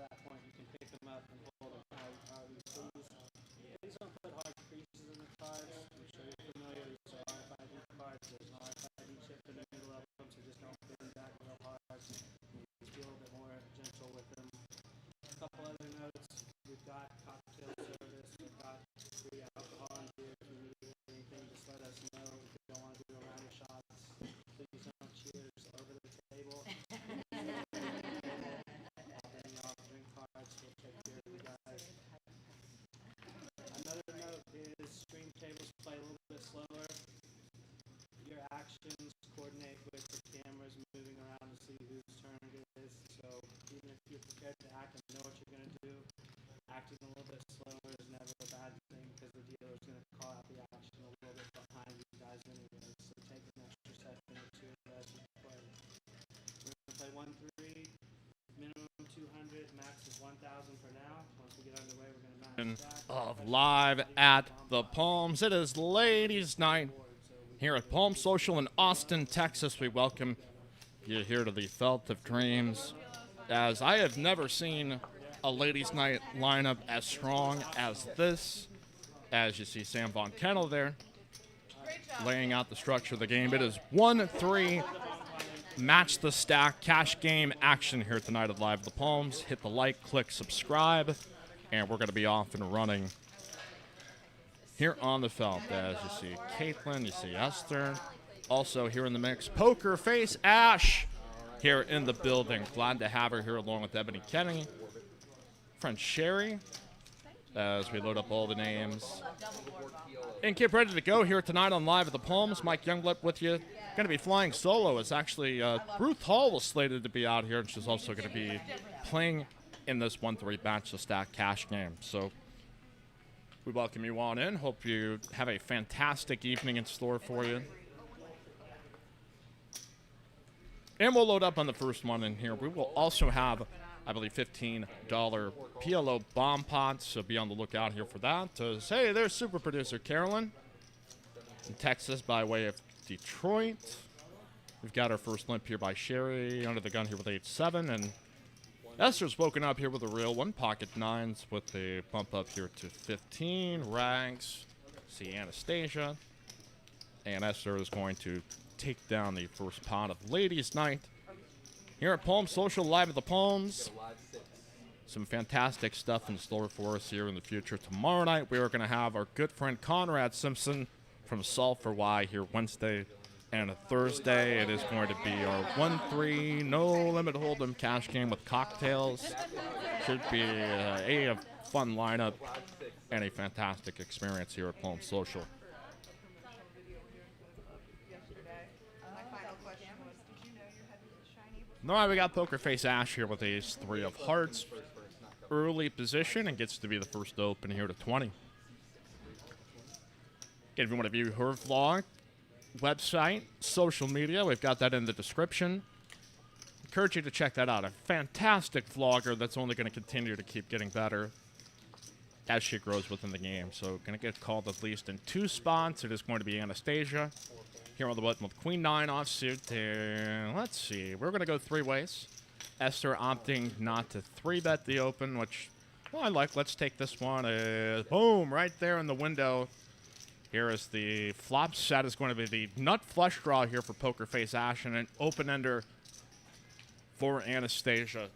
that point, you can pick them up and hold them however you please. Please don't put hard creases in the cards. I'm sure you're familiar. These are RFID cards. There's an RFID chip in the middle of them, so just don't put them back real hard. Just be a little bit more gentle with them. A couple other notes. We've got cocktail service. We've got free alcohol and beer. If you need anything, just let us know. If you don't want to do a round of shots, please don't cheers over the table. I'll bring y'all drink cards. We'll take care of you guys. Another note is stream tables play a little bit slower. Your actions coordinate with the cameras moving around to see whose turn it is. So even if you're prepared to act and know what you're going to do, acting a little bit slower is never a bad thing because the dealer is going to call out the action a little bit behind you guys anyway. So take an extra second or two as you play. We're going to play 1-3, minimum 200, max is 1,000 for now. Once we get underway, we're going to match that. Of live at the Palms. It is ladies' night here at Palm Social in Austin, Texas. We welcome you here to the Felt of Dreams, as I have never seen a ladies' night lineup as strong as this. As you see Sam Von Kennel there laying out the structure of the game. It is 1-3, match the stack, cash game action here tonight at Live at the Palms. Hit the like, click subscribe, and we're going to be off and running here on the Felt. As you see Caitlin, you see Esther, also here in the mix, Pokerface Ash here in the building. Glad to have her here along with Ebony Kenney. Friend Sherry, as we load up all the names. And get ready to go here tonight on Live at the Palms. Mike Younglip with you. Going to be flying solo. It's actually Ruth Hall was slated to be out here, and she's also going to be playing in this 1-3 match the stack cash game. So we welcome you on in. Hope you have a fantastic evening in store for you. And we'll load up on the first one in here. We will also have, I believe, $15 PLO bomb pots, so be on the lookout here for that. Hey, there's Super Producer Carolyn in Texas by way of Detroit. We've got our first limp here by Sherry, under the gun here with 8-7, and Esther's woken up here with a real one, pocket nines with a bump up here to 15, rags, see Anastasia, and Esther is going to take down the first pot of ladies' night here at Palm Social, Live at the Palms. Some fantastic stuff in store for us here in the future. Tomorrow night, we are going to have our good friend Conrad Simpson from Solve for Why here Wednesday and Thursday. It is going to be our 1-3 no limit hold'em cash game with cocktails. Should be a fun lineup and a fantastic experience here at Palm Social. All right, we got Pokerface Ash here with ace 3 of hearts. Early position and gets to be the first to open here to 20. Again, if you want to view her vlog, website, social media, we've got that in the description. Encourage you to check that out. A fantastic vlogger that's only going to continue to keep getting better as she grows within the game. So going to get called at least in 2 spots. It is going to be Anastasia here on the button with Queen 9 offsuit. Let's see. We're going to go 3 ways. Esther opting not to 3-bet the open, which, well, I like. Let's take this one. Boom, right there in the window. Here is the flop set is going to be the nut flush draw here for Pokerface Ash and an open-ender for Anastasia.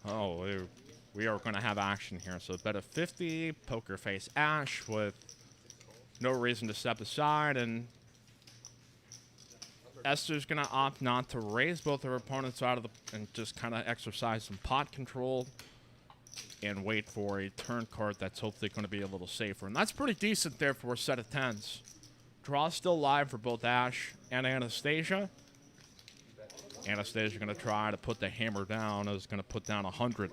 Oh, we are going to have action here. So bet of 50, Pokerface Ash with no reason to step aside, and Esther's going to opt not to raise both her opponents out of the, and just kind of exercise some pot control and wait for a turn card that's hopefully going to be a little safer. And that's pretty decent there for a set of 10s. Draw still live for both Ash and Anastasia. Anastasia going to try to put the hammer down. Is going to put down 100.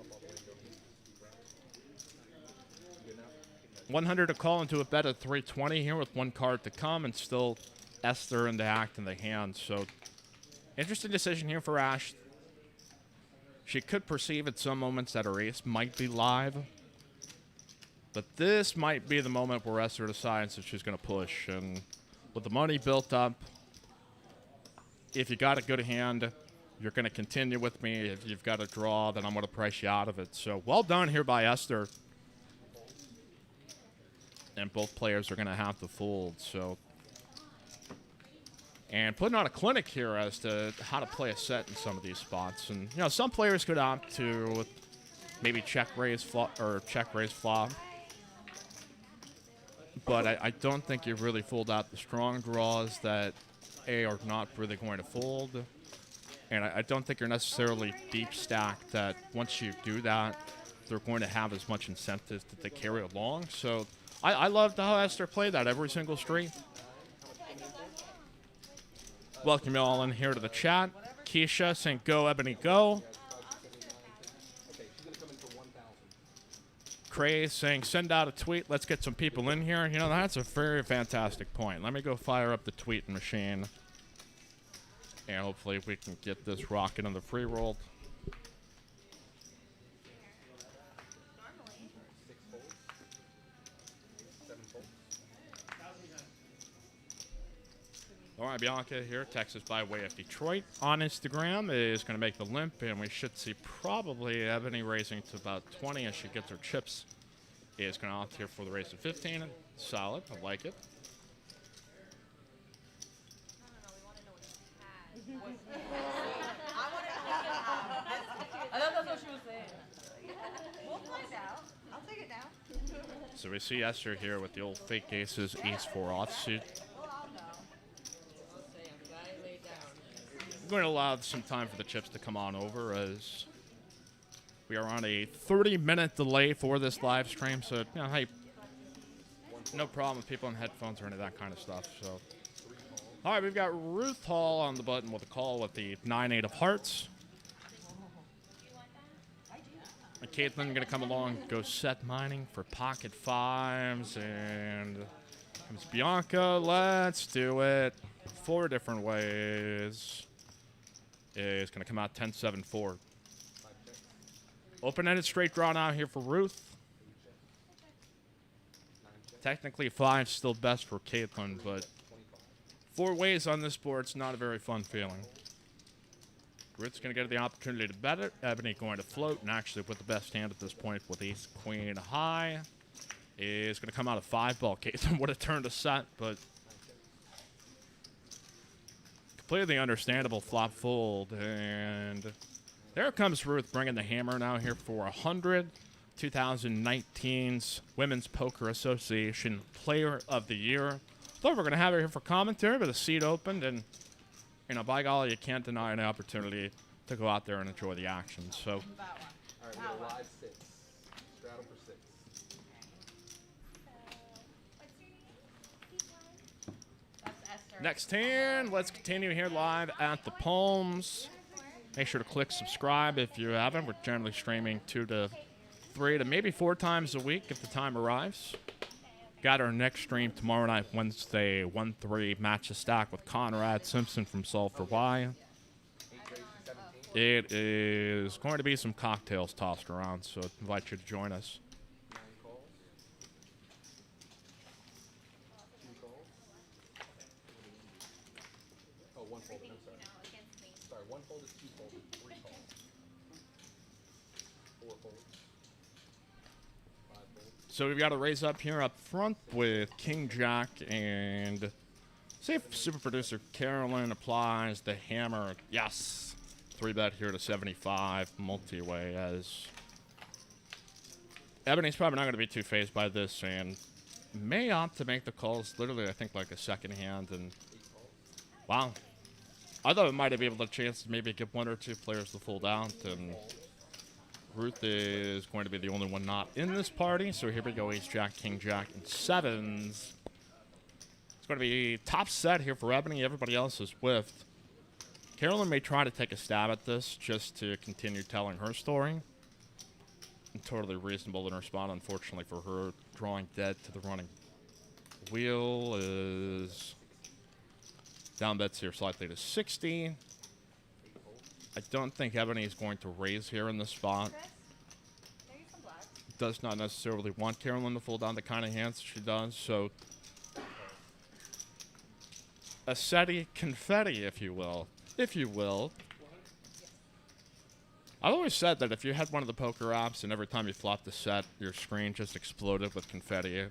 100 to call into a bet of 320 here with 1 card to come, and still Esther in the act in the hand. So interesting decision here for Ash. She could perceive at some moments that her ace might be live, but this might be the moment where Esther decides that she's going to push. And with the money built up, if you got a good hand, you're going to continue with me. If you've got a draw, then I'm going to price you out of it. So well done here by Esther. And both players are going to have to fold. So, and putting on a clinic here as to how to play a set in some of these spots. And you know, some players could opt to maybe check raise flop or check raise flop. But I don't think you really fold out the strong draws that are not really going to fold. And I don't think you're necessarily deep stacked that once you do that, they're going to have as much incentive that they carry along. So I loved how Esther played that every single street. Welcome you all in here to the chat. Keisha saying go Ebony go. Cray saying send out a tweet. Let's get some people in here. You know, that's a very fantastic point. Let me go fire up the tweet machine. And hopefully we can get this rocking on the free roll. All right, Bianca here, Texas by way of Detroit. On Instagram is going to make the limp, and we should see probably Ebony raising to about 20 as she gets her chips. Is going to opt here for the raise of 15. Solid, I like it. I thought that's what she was saying. We'll find out. I'll take it down. So we see Esther here with the old fake aces, ace-4 offsuit. I'm going to allow some time for the chips to come on over as we are on a 30-minute delay for this live stream. So, you know, hey, no problem with people on headphones or any of that kind of stuff. So, all right, we've got Ruth Hall on the button with a call with the 9-8 of hearts. And Caitlin going to come along, go set mining for pocket fives, and comes Bianca. Let's do it 4 different ways. Is going to come out 10-7-4. Open-ended straight draw now here for Ruth. Technically 5 still best for Caitlin, but 4 ways on this board's not a very fun feeling. Ruth's going to get the opportunity to bet it. Ebony going to float, and actually with the best hand at this point with ace queen high is going to come out a 5-ball. Caitlin would have turned a set, but completely understandable flop fold. And there comes Ruth bringing the hammer now here for 100. 2019's Women's Poker Association Player of the Year. Thought we were going to have her here for commentary, but the seat opened, and, you know, by golly, you can't deny an opportunity to go out there and enjoy the action. So, All right, we got a live 6. Straddle for 6. next hand, let's continue here live at the Palms. Make sure to click subscribe if you haven't. We're generally streaming 2 to 3 to maybe 4 times a week if the time arrives. Got our next stream tomorrow night, Wednesday, 1-3 match a stack with Conrad Simpson from Solve for Why. It is going to be some cocktails tossed around, so I invite you to join us. 9 calls. 2 calls. Oh, 1 fold. I'm sorry. Sorry, 1 fold is 2 folds. 3 calls. 4 folds. 5 folds. So we've got a raise up here up front with King Jack, and see if Super Producer Carolyn applies the hammer. Yes. 3-bet here to 75 multi-way as Ebony's probably not going to be too phased by this and may opt to make the calls literally, I think, like a second hand. And wow. I thought it might have been able to chance to maybe get 1 or 2 players to fold out, and Ruth is going to be the only one not in this party. So here we go, ace jack, king jack, and 7s. It's going to be top set here for Ebony. Everybody else is whiffed. Carolyn may try to take a stab at this just to continue telling her story. And totally reasonable in her spot, unfortunately for her. Drawing dead to the running wheel is down bets here slightly to 60. I don't think Ebony is going to raise here in this spot. Does not necessarily want Carolyn to fold down the kind of hands she does, so a SETI confetti, if you will. If you will. I've always said that if you had one of the poker apps and every time you flopped the set, your screen just exploded with confetti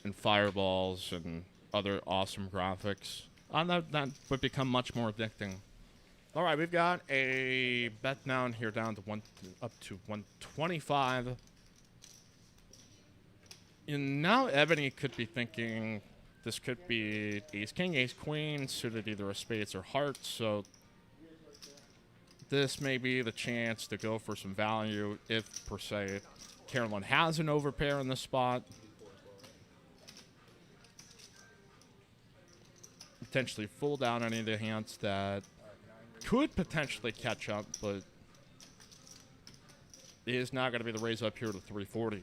and fireballs and other awesome graphics, that would become much more addicting. All right, we've got a bet down here down to up to 125. And now Ebony could be thinking this could be ace king, ace queen, suited either a spades or hearts. So this may be the chance to go for some value if, per se, Carolyn has an overpair in this spot. Potentially full down any of the hands that could potentially catch up, but it is not going to be the raise up here to 340.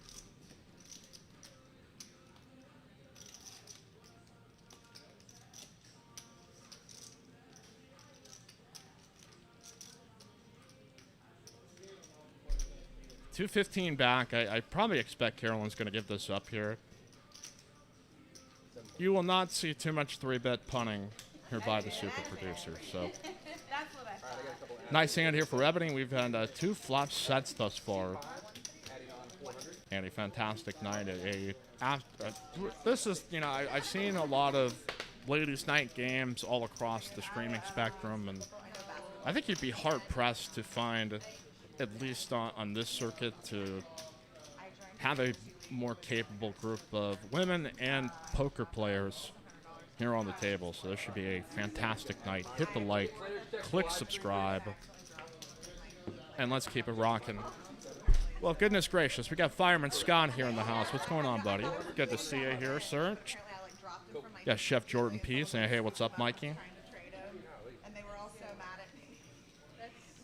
$215 back. I probably expect Carolyn's going to give this up here. You will not see too much 3-bet punting here by the Super Producer. So That's what I thought. nice hand here for Ebony. We've had 2 flop sets thus far. And a fantastic night. This is, you know, I've seen a lot of ladies' night games all across the streaming spectrum, and I think you'd be hard-pressed to find, at least on this circuit, to have a more capable group of women and poker players here on the table. So this should be a fantastic night. Hit the like, click subscribe, and let's keep it rocking. Well, goodness gracious, we got Fireman Scott here in the house. What's going on, buddy? Good to see you here, sir. Yeah, Chef Jordan P saying, hey, what's up, Mikey? And they were all so mad at me.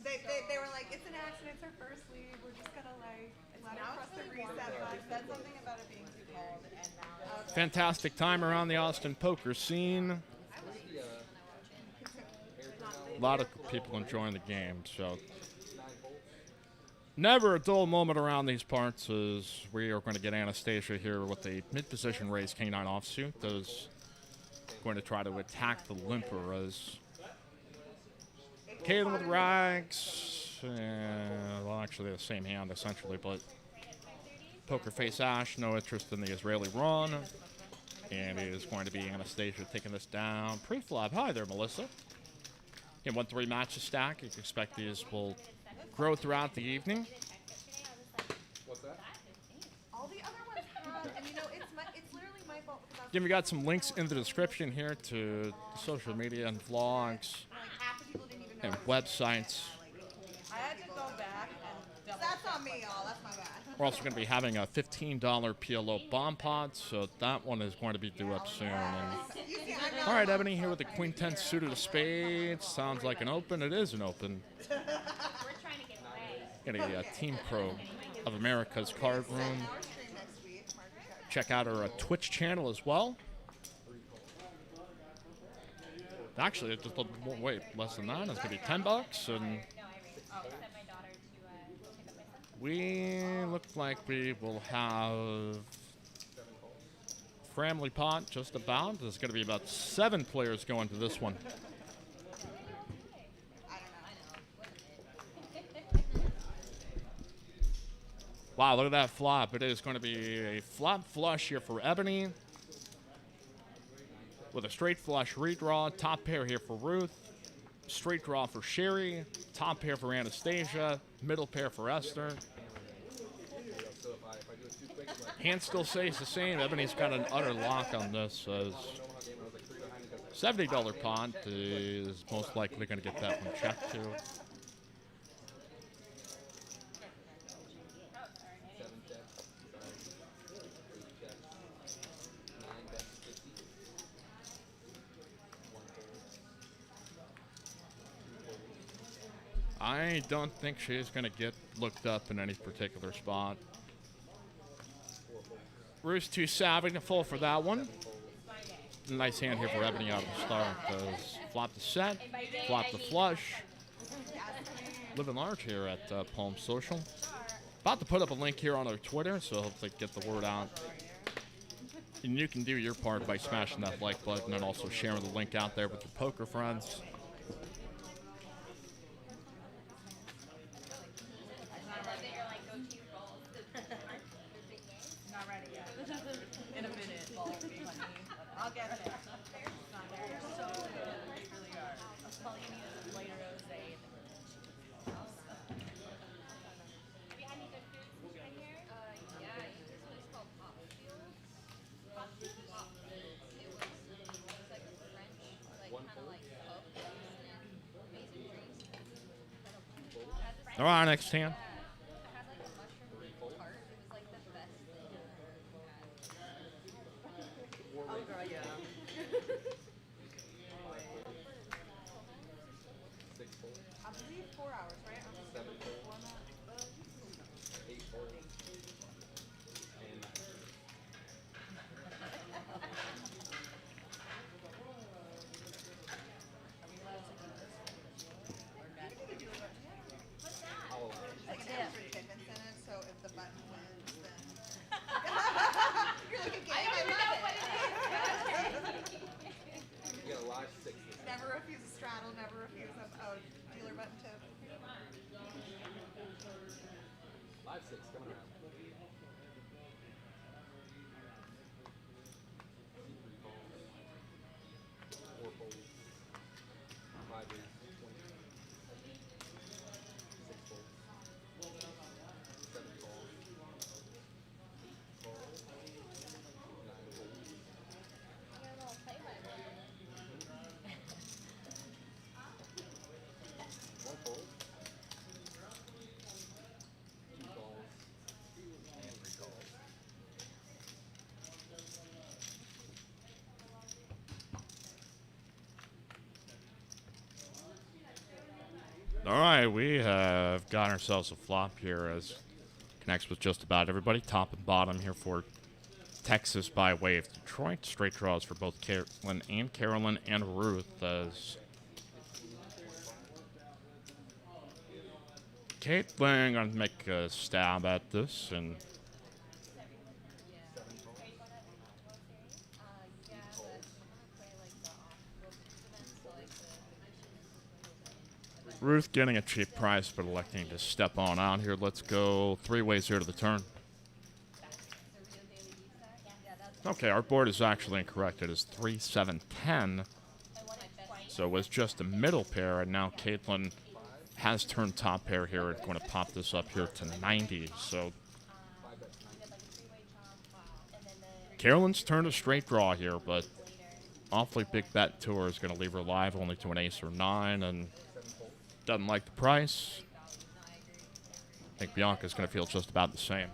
They were like, it's an accident, it's our first lead. We're just gonna like let it press the reset button. Said something about it being too cold, and now Fantastic time around the Austin poker scene. A lot of people enjoying the game, so never a dull moment around these parts as we are going to get Anastasia here with a mid-position raise King 9 offsuit. Those going to try to attack the limper as Caitlin with rags. Well, actually the same hand essentially, but Pokerface Ash, no interest in the Israeli run. And it is going to be Anastasia taking this down. Pre-flop. Hi there, Melissa. Again, 1-3 matches stack. You can expect these will grow throughout the evening. What's that? all the other ones have, and you know, it's literally my fault because I was Again, we got some links in the description here to social media and vlogs like half the people didn't even know. and websites. I had to go back and double. That's on me, y'all. That's my bad. We're also going to be having a $15 PLO bomb pod, so that one is going to be due up soon. And You see, I'm not all right, Ebony here with the Queen 10 suited of spades. Sounds like an open. It is an open. We're trying to get away. Get a Team Pro of America's card room. our stream next week. Check out our Twitch channel as well. Actually, it's just a little, wait, less than that. It's going to be $10. And No, I sent my daughter to pick up my son. we look like we will have family pot just about. There's going to be about 7 players going to this one. Wow, look at that flop. It is going to be a flop flush here for Ebony. With a straight flush redraw. Top pair here for Ruth. Straight draw for Sherry. Top pair for Anastasia. Middle pair for Esther. So if I do it too quick, like, Hand still stays the same. Ebony's got an utter lock on this. As $70 pot is most likely going to get that one checked to. 7 checks. Sorry. 8 checks. 9 bets 50. 1 fold. I don't think she's going to get looked up in any particular spot. Roost too savvy to fall for that one. Nice hand here for Ebony out of the start. Does flop the set, flop the flush. Living large here at Palm Social. About to put up a link here on our Twitter, so hopefully get the word out. And you can do your part by smashing that like button and also sharing the link out there with your poker friends. In a minute, ball me, honey. I'll get there. They're so good. They really are. All you need is light rosé. Have you had any good foods in here? Yeah, I used this place called Pop Fields. Pop Fields? Pop Fields. It was like a French, like kind of like pub place. Amazing drinks. All right, next hand. Yeah, I had like a mushroom tart. It was like the best thing I've ever had. Oh, girl, yeah. 6 fold, I believe 4 hours, right? 7 fold, Format. 8 fold, and 9 fold. I'll allow it. Like an extra tip incentive, so if the button wins, then you're like a game. I love it. You get a live 6 this time. Never refuse a straddle, never refuse a dealer button tip. Live 6 coming around. 3 calls, 4 folds, 5 raises, 20, 6 folds, 7 calls, 8 calls, 9 folds, You got a little play by one. 1 fold, 2 calls, and 3 calls. All right, we have got ourselves a flop here as connects with just about everybody, top and bottom here for Texas by way of Detroit. Straight draws for both Caitlin and Carolyn and Ruth as Caitlin gonna make a stab at this and Yeah, but I'm gonna play like the off-world events, so like the Ruth getting a cheap price but electing to step on out here. Let's go 3 ways here to the turn. Rio Daily Stack. Yeah, that's Okay, our board is actually incorrect. It is 3, 7, 10. I won it twice. So it was just a middle pair, and now Caitlin has turned top pair here and going to pop this up here to 90. So We did like a three-way chomp, and then the Carolyn's turned a straight draw here, but later. awfully big bet to her is going to leave her live only to an ace or 9, and doesn't like the price. I think Bianca's going to feel just about the same.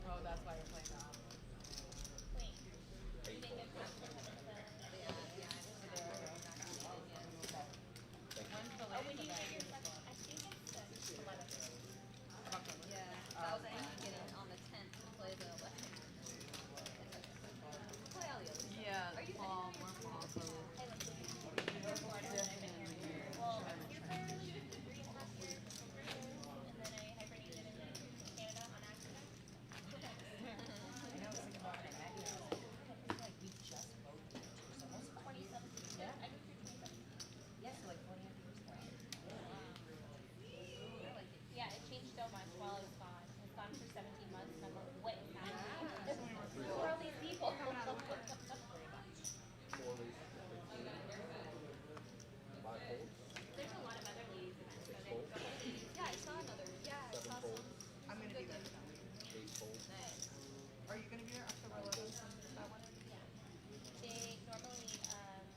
Oh, that's why you're playing that. I was thinking on the 10th to play the 11th. Play all the others. Yeah, more fall. So Well, your player is 3.5 years, and then I hibernated in Canada on accident. I know, I was thinking about it. I feel like we just both did it too. So most 2017. Yeah. I moved here 2017. Yes, like 20 years ago. Yeah, it changed so much while I was gone. I was gone for 17 months, and I'm like, what is happening? Who are all these people? 4 raises, 5 folds, There's a lot of other ladies events. 6 So folds, yeah, I saw another. Yeah, I 7 saw folds, I'm going to be there. 8 folds, Nice. Are you going to be there October 11th? That one? They normally,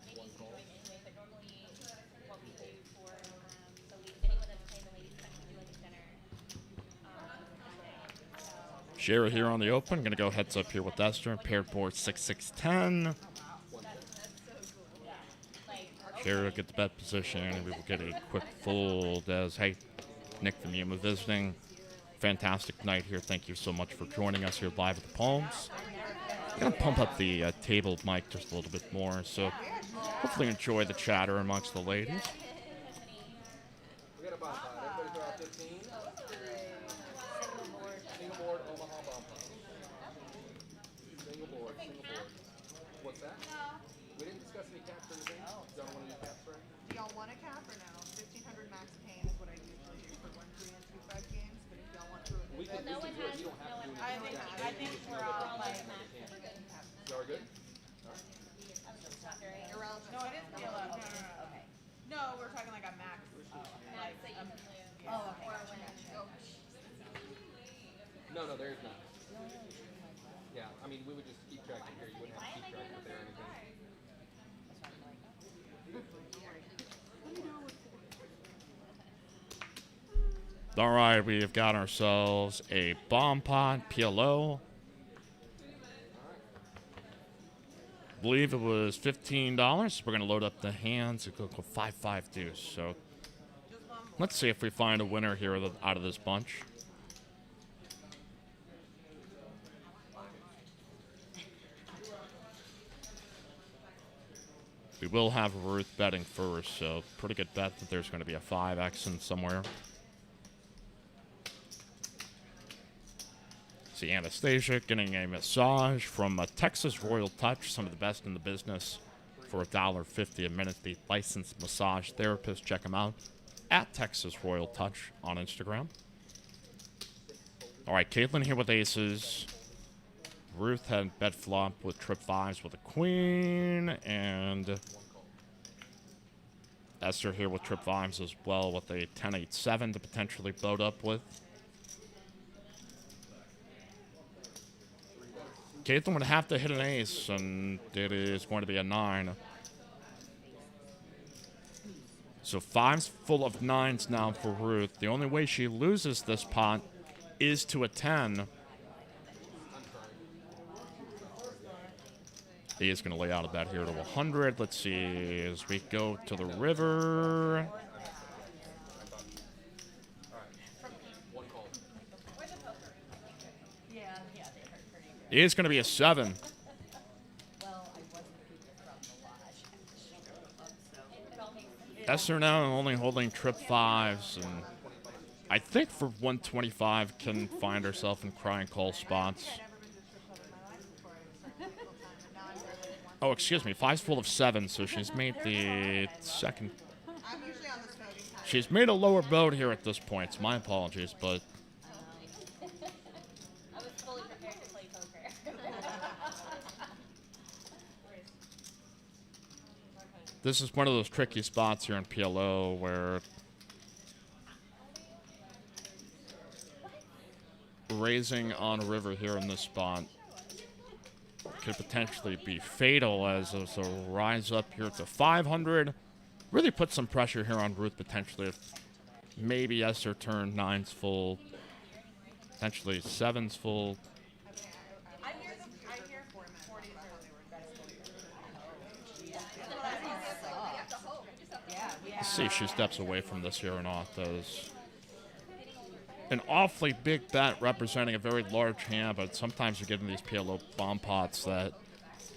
maybe you can join anyway, but normally what we do for the anyone that's playing the ladies event, we do like a dinner. So Shara here on the open. Going to go heads up here with Esther. Paired board 6, 6, 10. like, Shara gets bet position, and we will get a quick fold as, hey, Nick from Yuma visiting. Fantastic night here. Thank you so much for joining us here live at the Palms. Gonna pump up the table mic just a little bit more, so hopefully enjoy the chatter amongst the ladies. we got a bump out. Everybody throw out 15. Single board, Omaha bump out. Single board. What's that? We didn't discuss any caps or anything. Don't want to do caps, right? Do y'all want a cap or no? 1,500 max pain is what I usually do for 1, 3, and 2, 5 games. But if y'all want to, We can no do one it. has- You don't have no to do one I anything. think we're all like. Y'all are good? No, it is PLO. No. Okay. No, we're talking like a max. Like, oh, okay. No, there is not. Yeah, I mean, we would just keep track of here. You wouldn't have to keep track of there or anything. All right, we've got ourselves a bomb pot PLO. I believe it was $15. We're going to load up the hands and go 5-5 deuce. So let's see if we find a winner here out of this bunch. We will have Ruth betting first, so pretty good bet that there's going to be a 5X in somewhere. See Anastasia getting a massage from a Texas Royal Touch, some of the best in the business, for $1.50 a minute. The licensed massage therapist. Check them out at Texas Royal Touch on Instagram. All right, Caitlin here with aces. Ruth had bet flop with trip fives with a queen, and Esther here with trip fives as well with a 10-8-7 to potentially load up with. Caitlin would have to hit an ace, and it is going to be a 9. So fives full of 9s now for Ruth. The only way she loses this pot is to a 10. He is going to lay out a bet here to 100. Let's see as we go to the river. It is going to be a 7. Esther now only holding trip fives, and I think for 125 can find herself in crying call spots. Oh, excuse me, fives full of 7, so she's made the second. She's made a lower boat here at this point. So my apologies, but I was fully prepared to play poker. this is one of those tricky spots here in PLO where raising on river here in this spot could potentially be fatal, as a rise up here to 500. Really put some pressure here on Ruth potentially if maybe Esther turned 9s full, potentially 7s full. I hear 40. Let's see if she steps away from this here or not. Does an awfully big bet representing a very large hand, but sometimes you get in these PLO bomb pots that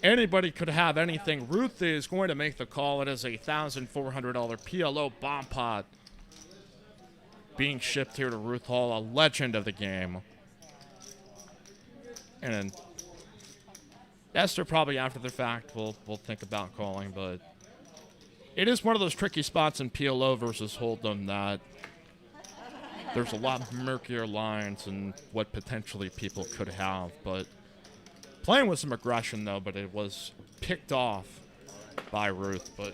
anybody could have anything. Ruth is going to make the call. It is a $1,400 PLO bomb pot being shipped here to Ruth Hall, a legend of the game. And Esther probably after the fact will think about calling, but it is one of those tricky spots in PLO versus Hold'em that there's a lot murkier lines and what potentially people could have, but playing with some aggression though, but it was picked off by Ruth. But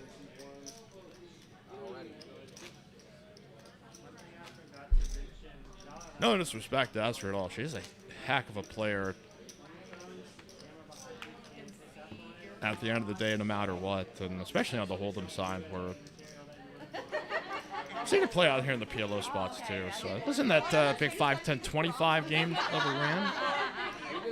no disrespect to Esther at all. She's a heck of a player at the end of the day, no matter what, and especially on the Hold'em side where I've seen her play out here in the PLO spots too. So it wasn't that big 5, 10, 25 game that we ran. What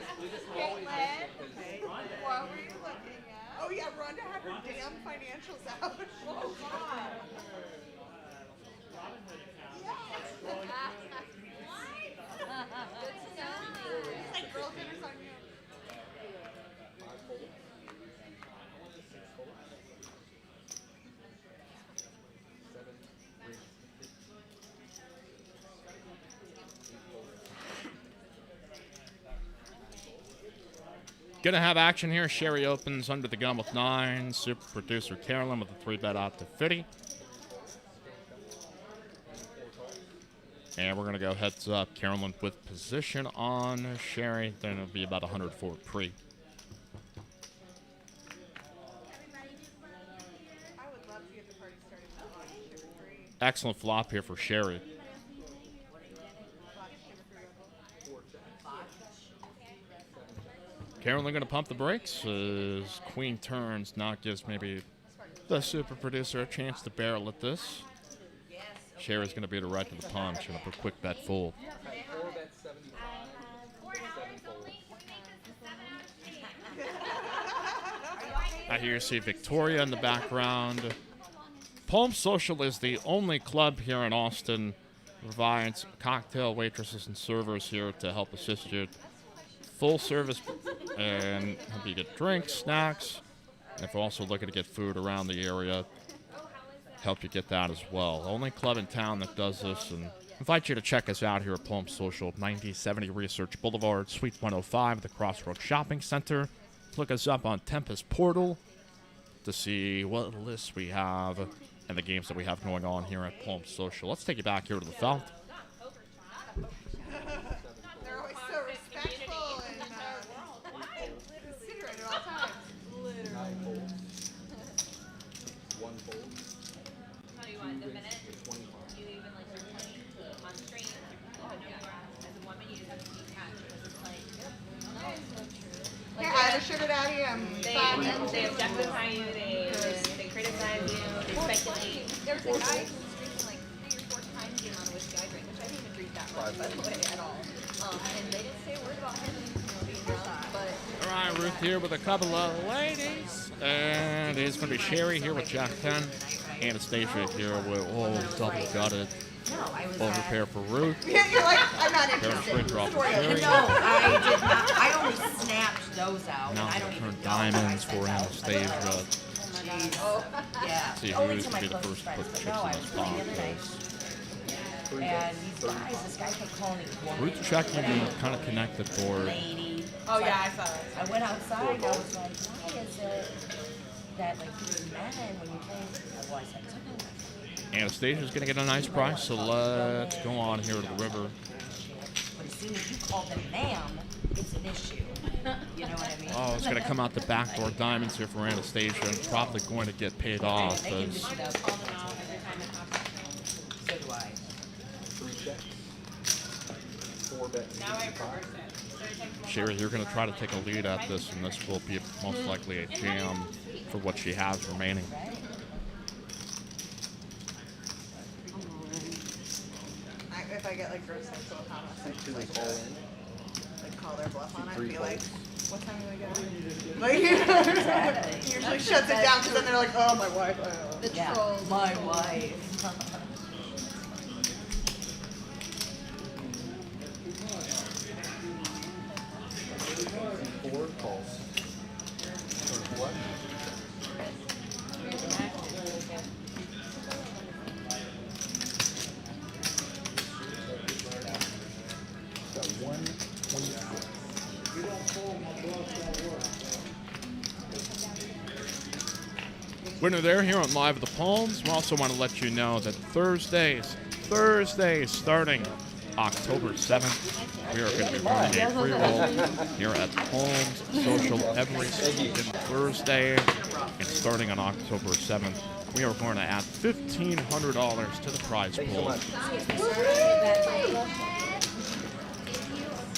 were you looking at? Oh yeah, Rhonda had her damn financials out. Oh god. It's like girl dinner's on you. Gonna have action here. Sherry opens under the gun with 9. Super Producer Carolyn with a 3-bet out to 50. And we're going to go heads up. Carolyn with position on Sherry. Then it'll be about 104 pre. I would love to get the party started with black sugar free. Excellent flop here for Sherry. Black sugar free rebel. Carolyn going to pump the brakes as Queen turns. Now gives maybe the super producer a chance to barrel at this. Sherry's going to be the right to the punch and a quick bet fold. 4-bet 75. I hear you see Victoria in the background. Palm Social is the only club here in Austin that provides cocktail waitresses and servers here to help assist you. Full service and help you get drinks, snacks. And if you're also looking to get food around the area, help you get that as well. Only club in town that does this, and invite you to check us out here at Palm Social, 9070 Research Boulevard, Suite 105 at the Crossroads Shopping Center. Look us up on Tempest Portal to see what lists we have and the games that we have going on here at Palm Social. Let's take you back here to the Felt. They're always so respectful and considerate at all times. Literally. 9 folds. 1 fold. Tell you what, the minute you even like start playing on stream, as a woman, you just have to be catch because it's like, no, it's so true. Hey, I had a sugar daddy. They objectify you, they criticize you, they speculate. There was a guy who was drinking like 3 or 4 times the amount of whiskey I drink, which I didn't even drink that much, by the way, at all. And they didn't say a word about him, being drunk, but... All right, Ruth here with a couple of ladies. And it's going to be Sherry here with Jack 10. Anastasia here with, double gutted. No, I was Over pair for Ruth. You're like, I'm not Pair of interested. straight drop for Story. Sherry. No, I did not. I only snapped those out. Now and I don't turn even know diamonds that I for sent out. Anastasia. Jeez. Yeah. See Only who's to going my to be the closest first to put friends, chips but no, in I this was pot. playing the other night. And these guys, this guy kept calling me woman. Ruth checking the kind of connected board. Lady. Oh, yeah, I saw that. I went outside and I was like, why is it that like these men when you play? Well, I said something. Anastasia's going to get a nice price, so let's go on here to the river. But as soon as you call them ma'am, it's an issue. You know what I mean? Oh, it's going to come out the back door diamonds here for Anastasia and probably going to get paid off They can as dish it out. So do I. 3 checks. 4-bet 65. Sherry, you're going to try to take a lead at this, and this will be most likely a jam for what she has remaining. If I get like gross sexual comments, I just Two like, is all in. like call their bluff on it and 3 be like, folds. what time do I get? Like, he usually shuts it down because then they're like, oh, my wife. The Yeah, trolls. my wife. 4 calls. What? Got 126. Winner there here on Live at the Palms. We also want to let you know that Thursdays starting October 7th, we are going to be running a free roll here at Palms Social every single Thursday. And starting on October 7th, we are going to add $1,500 to the prize Thanks so pool. much.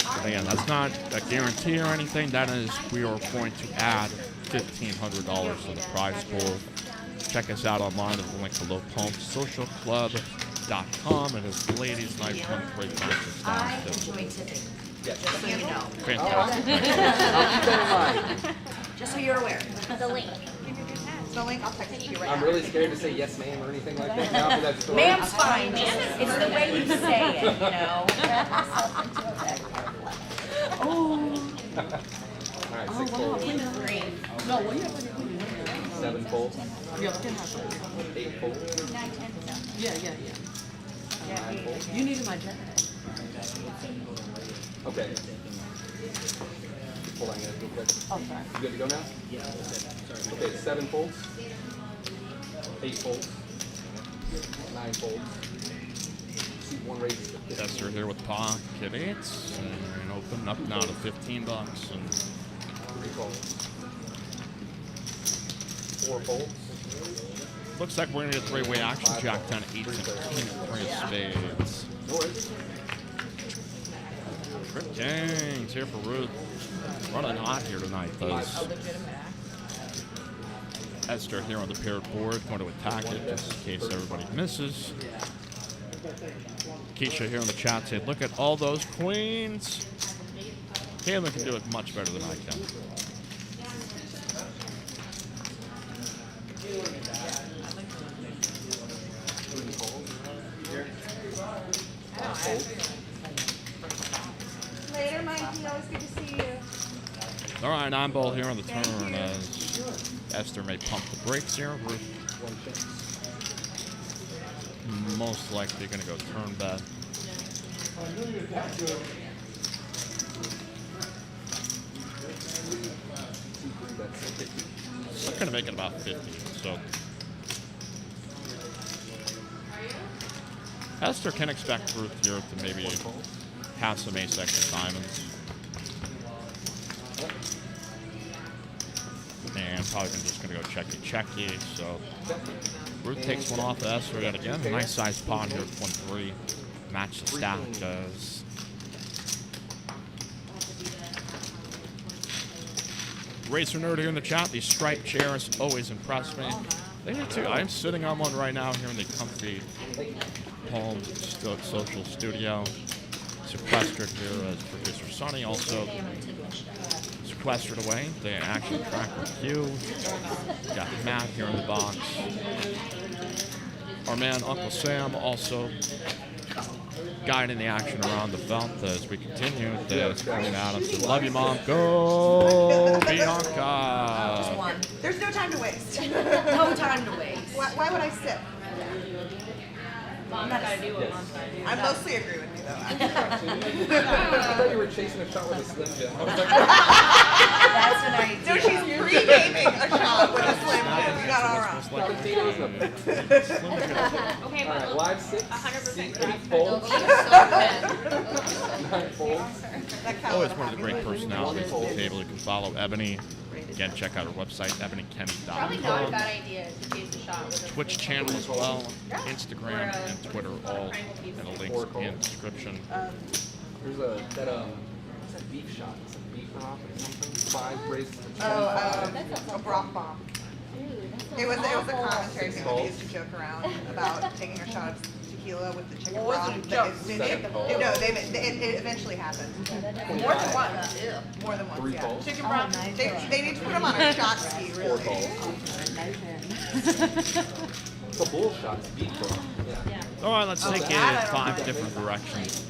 But again, that's not a guarantee or anything. That is, we are going to add $1,500 to the prize pool. Check us out online at the link below, palmsocialclub.com. It is ladies' night, one great bunch of I staff. enjoy tipping. Yes. Just so you know. Fantastic. Thank you. I'll keep that in mind. Just so you're aware. The link. The link, I'll text it to you right I'm now. really scared to say yes, ma'am, or anything like that now, but that's story. Ma'am's fine. It's the way you say it, you know. All right, 6 folds. 7 folds. 8 folds. 9 folds. You needed my jacket. Okay. Hold on, guys, real quick. Oh, sorry. You good to go now? Okay, 7 folds. 8 folds. 9 folds. 2 One raise. Esther here with pocket eights and open up now to $15 and 3 calls. 4 folds. looks like we're gonna get three-way action. Jack 10, 8, and 3 of spades. No worries. Rip Kings here for Ruth. Running hot here tonight, though. Esther here on the paired board, going to attack it just in case everybody misses. Keisha here in the chat said, look at all those queens. Caitlin can do it much better than I can. Later, Mikey. Always good to see you. All right, 9-ball here on the turn as Esther may pump the brakes here. We're most likely going to go turn bet. I'm going to make it about 50. So Esther can expect Ruth here to maybe have some ace extra diamonds. And probably just going to go checky. So Ruth takes one off of Esther yet again. A nice sized pot here at 1-3. Match the stack does. Racer Nerd here in the chat. These striped chairs always impress me. They do too. I'm sitting on one right now here in the comfy home social studio. Sequestered here as producer Sonny also sequestered away. The action track with Q. Got Matt here in the box. Our man Uncle Sam also guiding the action around the felt as we continue. There's Queen Adams. Love you, Mom. Go Bianca. There's no time to waste. No time to waste. Why would I sip? Mom's gotta do what mom's gotta do. I mostly agree with you, though. I thought you were chasing a shot with a Slim Jim. I was like, That's an idea. No, she's pre-gaming a shot with a Slim Jim. You got all wrong. Okay, all right, well, live 6. 100% 8 correct. folds. She's so good. 9 folds. Always one of the great personalities at the table. You can follow Ebony. Again, check out her website, Probably not a ebonykenney.com. bad idea to chase a shot with a Twitch channel as well, Instagram and Twitter, all in the links in the description. There's it's a beef shot. It's a beef rock or something. 5 raises for 10. A broth bomb. It was a commentary thing that we used to joke around about taking a shot of tequila with the chicken broth. It Eventually happened. More than once. More than once, 3 yeah. calls. Chicken broth. They need to put them on a shot ski, 4 really. calls. It's a bull shot. It's beef broth. Yeah. All right, let's take it in 5 different directions.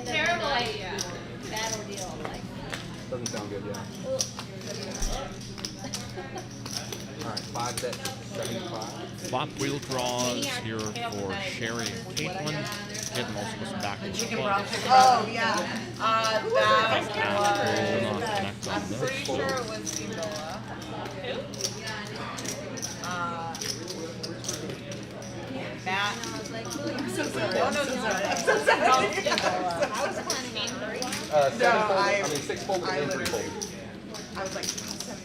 terrible idea. Bad ordeal. Like. Doesn't sound good, yeah. Alright, 5 bet 75. Flop wheel draws here for Sherry and Caitlin. Caitlin also goes back to the club. Oh, yeah. That I'm pretty sure it was Ebola. Matt. Like, Oh, no, so sorry. I was planning on 3. 7 fold, 6 fold and 3 fold. I was like,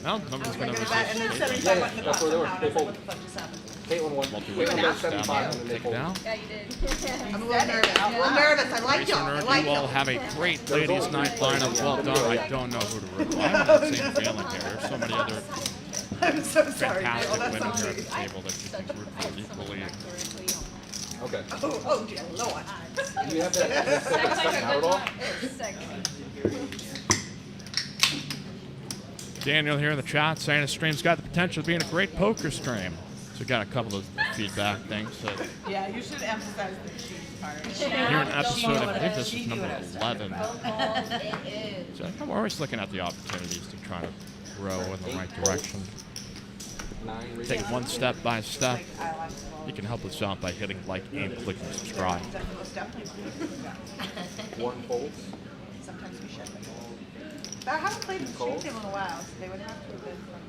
Well, nobody's going to and then resist. 75 Yeah, went in the that's where they were. bottom. They folded. What the fuck just happened? Caitlin won. Multi-way Caitlin bet down, 75 and then they take it folded. down. Yeah, you did. I'm a little nervous. I'm a little nervous. I like Racer y'all. I Nerd, like you all y'all. have a great ladies' night lineup. Well done. I don't know who to root for. I have that same feeling here. There's so many other I'm so sorry. fantastic Oh, that's women not here at sweet. the table that you can root for equally. Okay. Oh, dear Lord. Do you have that second out at all? Daniel here in the chat saying the stream's got the potential of being a great poker stream. So we got a couple of feedback things. So Yeah, you should emphasize the cheese part. here in episode, I think this is number 11. It is. So I'm always looking at the opportunities to try to grow in the right direction. 9 raises. Take it one step by step. You can help us out by hitting like and clicking subscribe. Most definitely. 1 folds. Sometimes we should. But I haven't played the stream table in a while, so they would have to have been from.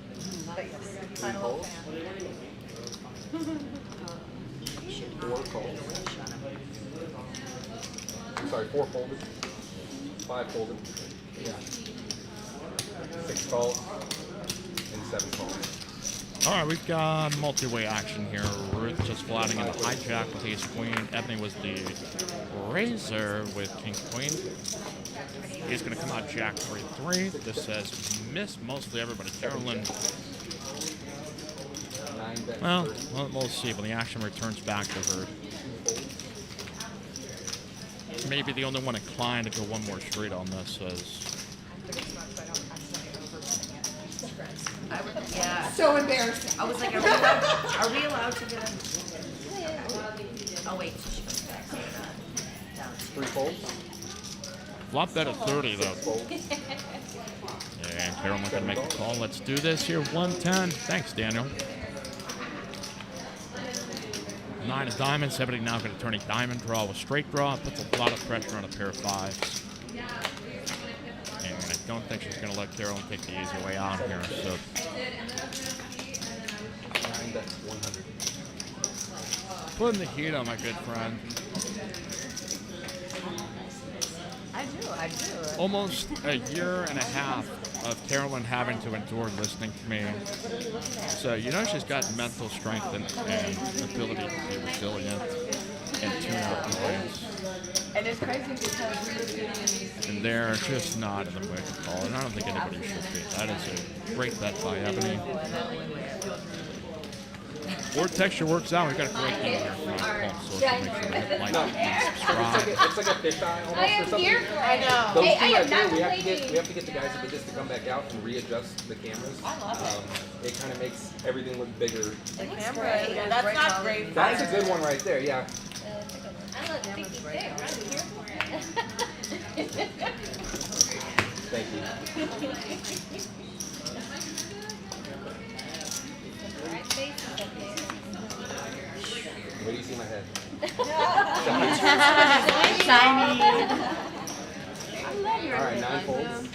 But yes, 3 I'm a little folds. fan. 4 calls. Sorry, 4 folded. 5 folded. 6 calls. And 7 calls. All right, we've got multi-way action here. Ruth just flatting in the hijack with ace queen. Ebony was the razor with king queen. He's going to come out jack 3-3. This says miss mostly everybody. Carolyn. Well, we'll see when the action returns back to her. Maybe the only one inclined to go one more straight on this is. Yeah. So embarrassing. I was like, are we allowed to get a... Oh, wait. So she goes back. 3 folds. Flop bet at 30, though. Folds. And Carolyn going to make a call. Let's do this here. 110. Thanks, Daniel. 9 of diamonds. Ebony now going to turn a diamond draw with straight draw. Puts a lot of pressure on a pair of 5s. And I don't think she's going to let Carolyn take the easy way out here. So 9 bets 100. putting the heat on, my good friend. I do. Almost a year and a half of Carolyn having to endure listening to me. So, you know, she's got mental strength and ability to be resilient and tune out noise. And it's crazy because we were doing And they're just not in the mood to call. And I don't think anybody should be. That is a great bet by Ebony. Or texture works out. We've got a great thing here from Palm Social. Make sure you like and subscribe. It's like a fisheye almost I am or something. here for it. I know. Those Hey, two I am right there, not we have complaining. to get the guys that did this to come back out and readjust the cameras. It kind of makes everything look bigger. the camera. Yeah, that's not great. That's a good one right there, yeah. I love 56. I'm here for it. Thank you. Alright, face is up there. Where do you see my head? Shiny. Alright, 9 folds.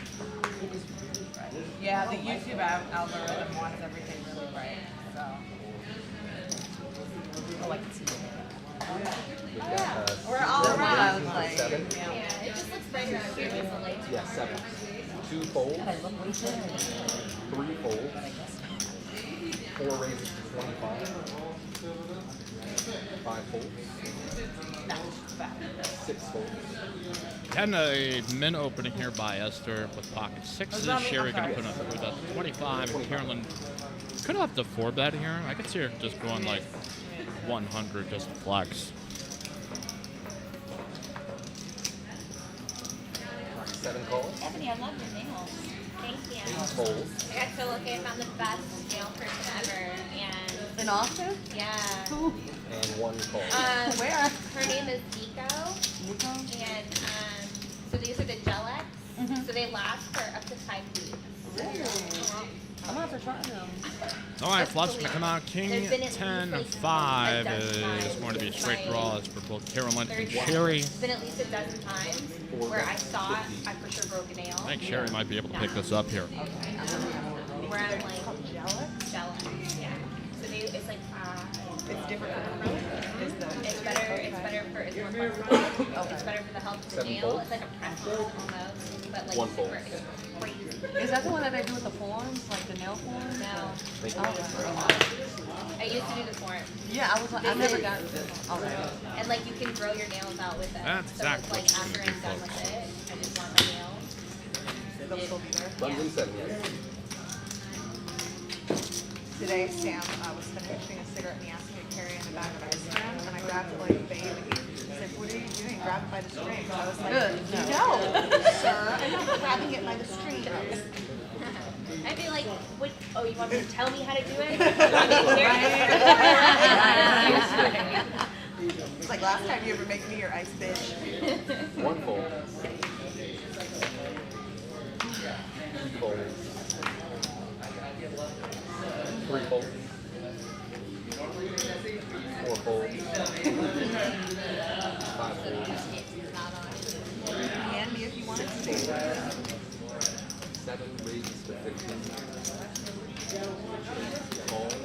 Yeah, the YouTube algorithm wants everything really bright. So. Oh, I can see it. We've got, We're all around, raisins like, for 7. Yeah, it just looks brighter out here recently. Yeah, 7. 2 folds. I look way better. 3 folds. 4 raises for 25. 5 folds. 6 folds. Had a min opening here by Esther with pocket 6s. Sherry going to put up with a 25. And Carolyn could have up to 4 bet here. I could see her just going like 100 just to flex. 7 calls. Ebony, I love your nails. Thank 8 you. folds. I got so lucky. I found the best nail person ever. And In Austin? yeah. And 1 call. Where? Her name is Nico. And so these are the Gel X. So they last for up to 5 weeks. I'm gonna have to try them. All right, flop's going to come out. King There's been at 10 least, 5 a dozen is times going to be straight like draws for both Carolyn and 30 Sherry. It's been at least a dozen times where I thought I for sure broke a nail. I think Sherry might be able to pick this up here. Where I'm like, Gel X? Yeah. So they, it's like, It's different from acrylic. it's better for, it's more flexible. It's better for the health of the 7 nail. folds. It's like a press almost, but like 1 fold. super, it's crazy. Is that the one that they do with the forms, like the nail forms? No. Thank you. I used to do the form. Yeah, I was like, I've never gotten this. Okay. And like you can grow your nails out with it. That's so exactly it's like what after you I'm done folks. with it, I just want my nails. They'll still be there. Runs in 7, yes. Today, Sam was finishing a cigarette and he asked me to carry in a bag of ice cream, and I grabbed it like a baby. He said, "What are you doing?" Grab it by the strings. I was like, "No, sir, I'm not grabbing it by the strings." I'd be like, what, oh, you want me to tell me how to do it? You want me to carry it? It's like last time you ever make me your ice bitch. 1 fold. 2 folds. 3 folds. 4 folds. 5 folds. Hand me if you want it to. 7 raises to 15. Calls.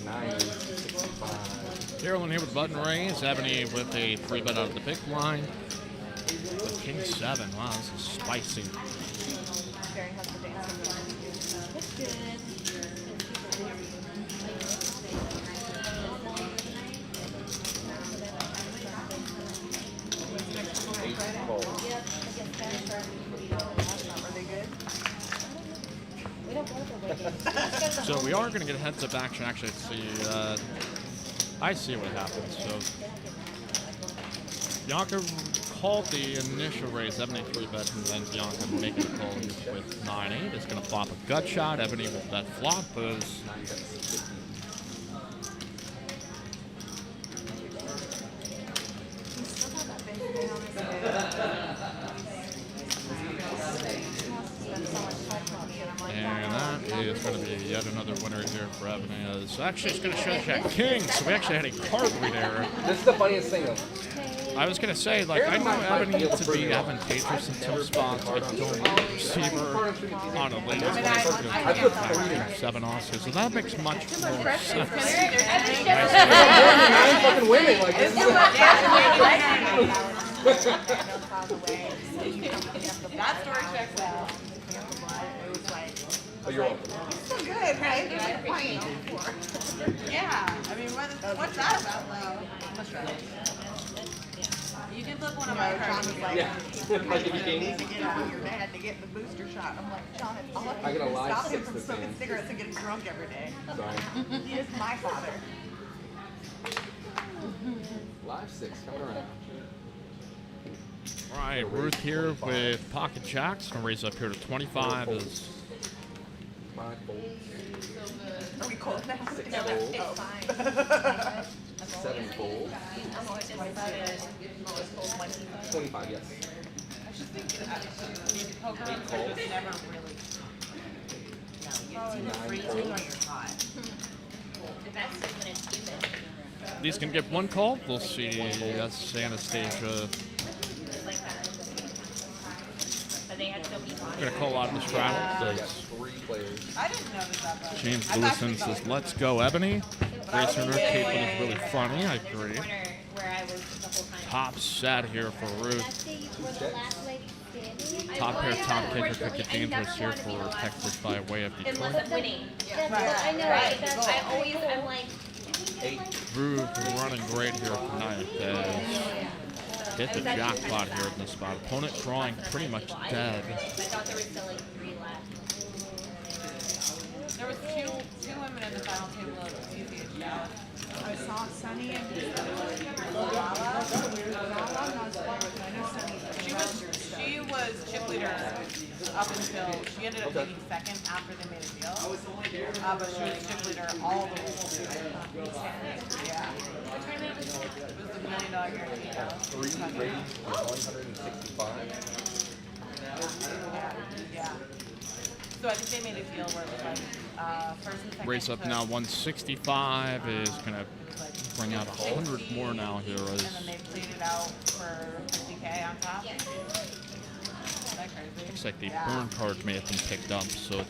9 raises to Carolyn here with button raise. Ebony with a 3-bet out of the big blind. With king 7. Wow, this is spicy. Very hustle dancing. That's good. Are they good? We don't go the way they So we are going to get a heads-up action. Actually, let's see. I see what happens. So Bianca called the initial raise. Ebony 3-bet, and then Bianca making a call with 9-8. It's going to flop a gut shot. Ebony with that flop is. And that is going to be yet another winner here for Ebony. Actually, it's going to show Jack King, so we actually had a card read error. This is the funniest thing of. I was going to say, like, I know Ebony needs to be advantageous in some spots, but don't receive her on a late game. 7 also, so that makes much more sense. Nine fucking women like this. That story checks out. Oh, you're welcome. So good, right? There's a point. Yeah. I mean, what's that about, though? You did look one of my cards. Yeah. Like if you gain. To get on your head to get the booster shot. I'm like, John, it's all I got a live stop him 6 from this smoking hand. cigarettes and getting drunk every day. Sorry. He is my father. Live 6 coming around. All right, Ruth here with pocket jacks. Gonna raise up here to 25. Is 5 folds. Are we cold now? 6 No, folds. it's fine. 7 folds. I'm always 25. 25, yes. I just think poker 8 calls. never really. No, you're either freezing or you're hot. The best is when it's humid. these can get 1 call. We'll see. That's Anastasia. Like that. But they had so many I'm gonna call out of the straddle. So I got Does 3 players. I didn't notice that. But James I've Lewison actually says, thought- "Let's go, Ebony." Grayson Ruth Caitlin is really funny. I agree. Corner where I was the whole time. Top set here for Ruth. Last day you were the last lady standing. Top pair, top kicker could Unfortunately, get I never dangerous here wanna be the for last Texas by way of Unless Detroit. I'm winning. Yeah, Right. I know. Right. That's I always, I'm like, 8. Ruth running great here tonight. Hit the jackpot here in this spot. Opponent drawing pretty much dead. I thought there was still like 3 left. There was two women at the final table of UCH Dallas. I saw Sunny and Lala. She was chip leader up until she ended up taking second after they made a deal. But she was chip leader all the way through. Yeah. It was the $1 million guarantee. 3 raised for 165. Yeah. So I think they made a deal where it was like first and second. Race up took- now 165 is going to bring out 100 more now here. And As then they played it out for 50K on top. Is that crazy? looks like the burn card may have been picked up. So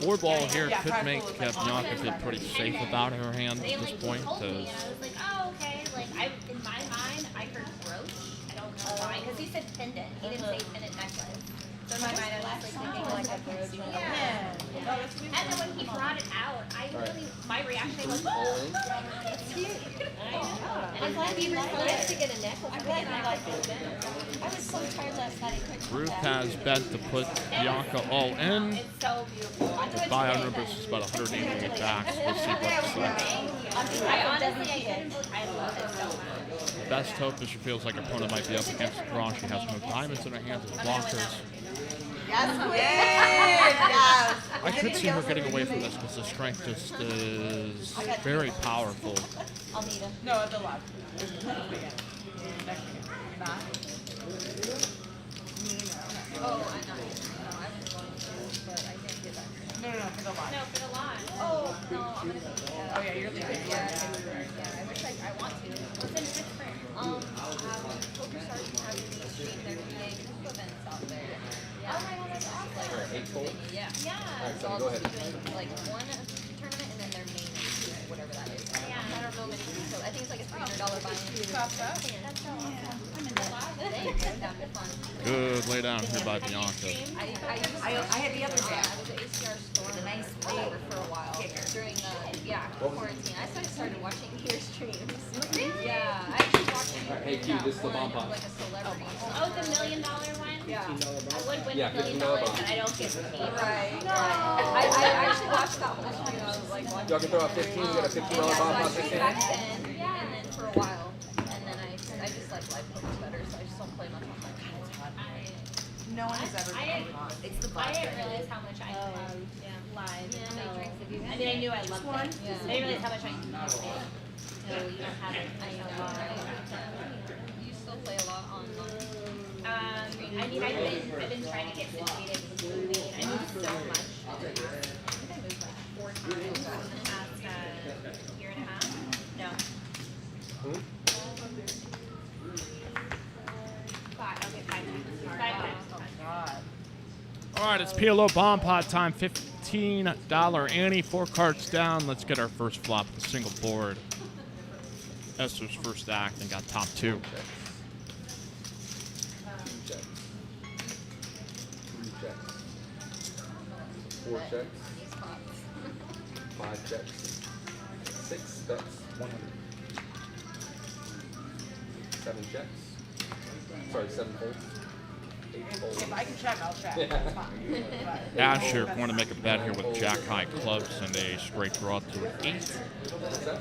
4 ball here could make Bianca feel pretty safe without her hand They at this like point. told me, and As I was like, oh okay. Like I, in my mind, I heard brooch. I don't know why, because he said pendant. He didn't say pendant necklace. So in my mind, I was like thinking like a brooch. Yeah. And then when he brought it out, I really, my reaction was, All in. That's cute. and I'm glad you decided to get a necklace. I'm I'm glad glad I you like liked it. it. I was so tired last night. I couldn't Ruth come back. has bet to put Bianca all in. It's so beautiful. The buy on numbers is about 188 backs. We'll see what's left. I honestly, I couldn't believe, I love it so much. Best hope is she feels like her opponent might be up against a draw. She has no diamonds in her hands as blockers. Yes, queen! Yes! I could see her getting away from this because the strength just is very powerful. I'll need him. No, it's a lot. Next weekend. Next weekend. Not? Oh, I know. No, I was going to, but I didn't get that. No, for the lot. No, for the lot. Oh, no, I'm gonna be. Oh, yeah, you're leaving. Yeah, I wish I want to. What's in Pittsburgh? Poker Stars has the stream their PA events out there. Yeah. Oh my god, that's awesome. 8 folds. Yeah. Yeah. Alright, So Sonny, I'll go be ahead. doing like one tournament and then their main, whatever that is. chopped up. That's so awesome. There you go. That'd be fun. Good lay down here by Bianca. I had the other jack. I was at ACR store The nice over for a while during quarantine. I started watching your streams. Yeah, I actually watched Hey, Q, this is the bomb pot. like a celebrity. Oh, the $1 million one? Yeah. I would win Yeah, $1 million, $15 but I don't get paid. Right. No. I actually watched that whole stream. I was like watching. Y'all can throw out 15. You got a $15 Yeah, so bomb I pot streamed 16. back then, and then for a while, and then I just like live poker's better, so I just don't play much on my No one has ever I been on. It's the I box. didn't realize how much I loved live. Yeah, So, make drinks if you I mean, I knew I loved it. Yeah. I didn't realize how much I loved it. So you don't have it. I know You still play a lot online. I mean, I've been trying to get situated with moving. I moved so much. I think I moved like 4 times in the past year and a half. No. Five. Okay, 5 times. 5 times. All right, it's PLO bomb pot time. $15 ante, 4 cards down. Let's get our first flop, the single board. Esther's first act and got top 2. Checks. 3 checks. 4 checks. 5 checks. 6 bets. 100. 7 checks. Sorry, 7 folds. 8 folds. If I can check, I'll check. That's fine. Ash here want to make a bet here with jack high clubs and a straight draw to an 8. What's that?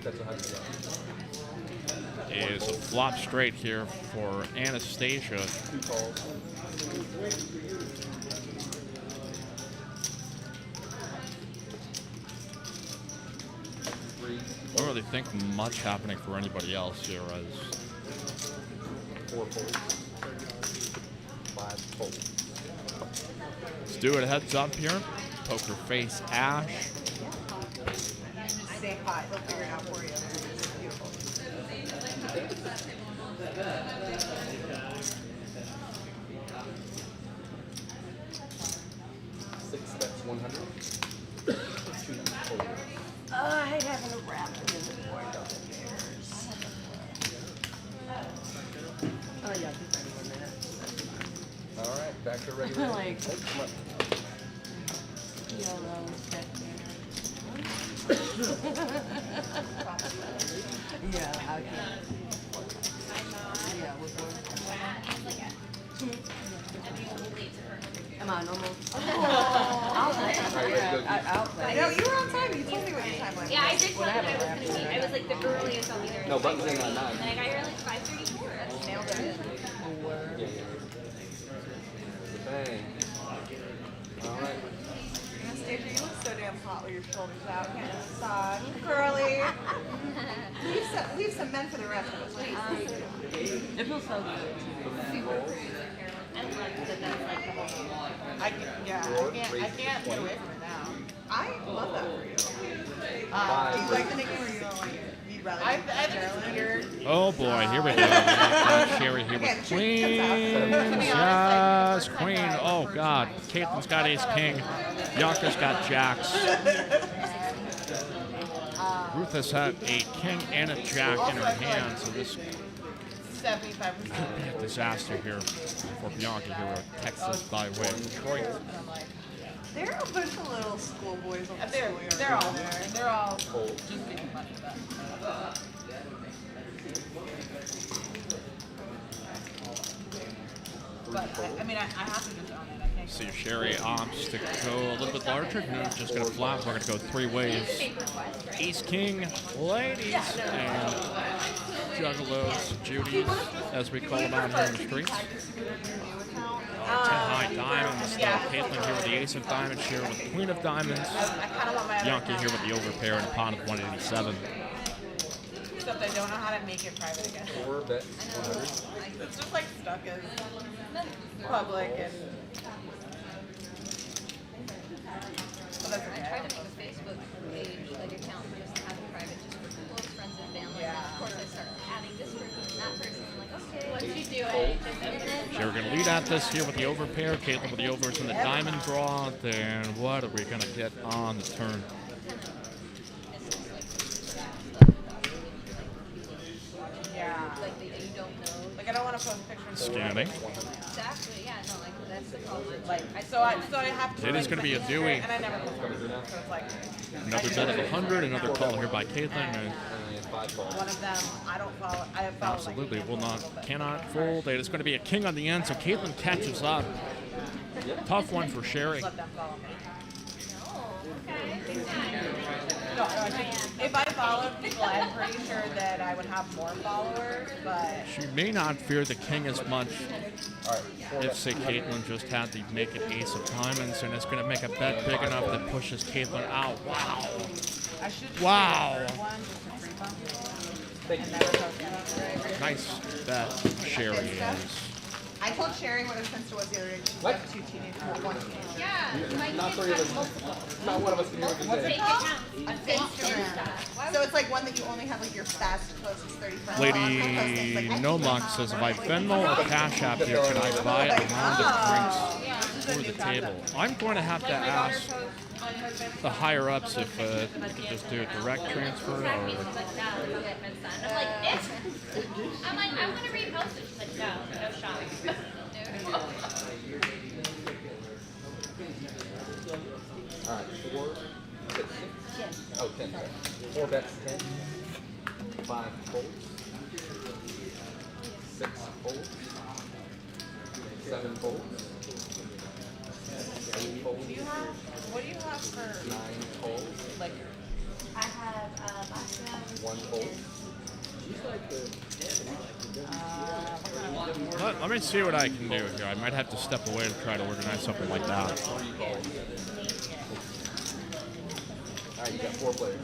That's 100. Is a flop straight here for Anastasia. 2 calls. I don't really think much happening for anybody else here as 4 folds. 5 folds. let's do it heads up here. Pokerface Ash. Just say hi. They'll figure it out for you. It's beautiful. 6 bets. 100. 2 folds. I hate having a wrap in the board. Oh, yeah, keep ready in a minute. All right, back to regular. Like- Oh, come on. YOLO, check Yeah, I can. Yeah, we're bored. Come on, almost. I'll play. All right, ready to go. I'll play. No, you were on time. You told me what your time was. Yeah, I did tell that I was going to meet. I was like the earliest I'll be there. No, buttons in at 9. And I got here at like 5:34. Nailed it. Yeah, yeah. Bang. All right. Anastasia, you look so damn hot with your shoulders out. Can't massage. Girly. Leave some men for the rest of us, please. It feels so good. I love that that's like the whole. I can't get away from it now. I love that for you. Do you like the nickname or you don't like it? You'd rather I think it's weird. Oh boy, here we go. Sherry here with queens. Yes, queen. Oh god. Caitlin's got ace king. Bianca's got jacks. Ruth has had a king and a jack in her hand, so this 75%. disaster here for Bianca here with Texas by way of Detroit. There are a bunch of little schoolboys on the They're all there. They're all just making money. But I mean, I have to just own it. I can't. See if Sherry opts to go a little bit larger. No, just gonna flop. We're gonna go 3 ways. Ace, king, ladies, and juggalos, Judies, as we call them out here in the streets. 10 high diamonds. Caitlin here with the ace of diamonds, here with the queen of diamonds. Bianca here with the overpair and a pot of 187. Except I don't know how to make it private again. 4 bets. 100. It's just like stuck as public and. But that's I okay. tried to make a Facebook page, like account, just to have it private, just for close friends and family. And of course, I started adding this person and that person. I'm like, okay, once you do it, just open it. So we're gonna lead at this here with the overpair. Caitlin with the overs and the diamond draw. Then what are we gonna get on the turn? scanning. Exactly. Yeah. No, like that's the problem. Like, so I have to. It is gonna be a Dewey. And I never performed. So it's like. Another bet of 100. Another call here by Caitlin. And One of them, I don't follow. I have followed. absolutely will not, cannot fold. It is going to be a king on the end, so Caitlin catches up. Tough one for Sherry. Let them follow me. Okay. Big time. No, if I followed people, I'm pretty sure that I would have more followers, but She may not fear the king as much if, say, Caitlin just had the naked ace of diamonds, and it's going to make a bet big enough that pushes Caitlin out. Wow. I should. Wow. One just for free bump. And never post. Nice bet, Sherry is. I told Sherry what her sister was the other day. She got 2 teenagers, one teenager. Yeah. My Not kids three of have us. multiple. Not one of us can even What's say. it called? On Instagram. So it's like one that you only have like your fast closest 30 friends on. Lady It's like, I think Nomok my says, if mom I was like, Venmo or Cash App here, can I buy a round of drinks Yeah. for the table? I'm going to have to ask the higher-ups if we could just do a direct transfer or... I'm like, it's. I'm like, I'm gonna repost it. She's like, no shot. No. Alright, 4, 6, 10. Oh, 10. 4 bets, 10. 5 folds. 6 folds. 7 folds. 8 folds. What do you have for 9 folds. liquor? I have vodka. 1 fold. Let me see what I can do here. I might have to step away to try to organize something like that. 3 folds. Alright, you got 4 players.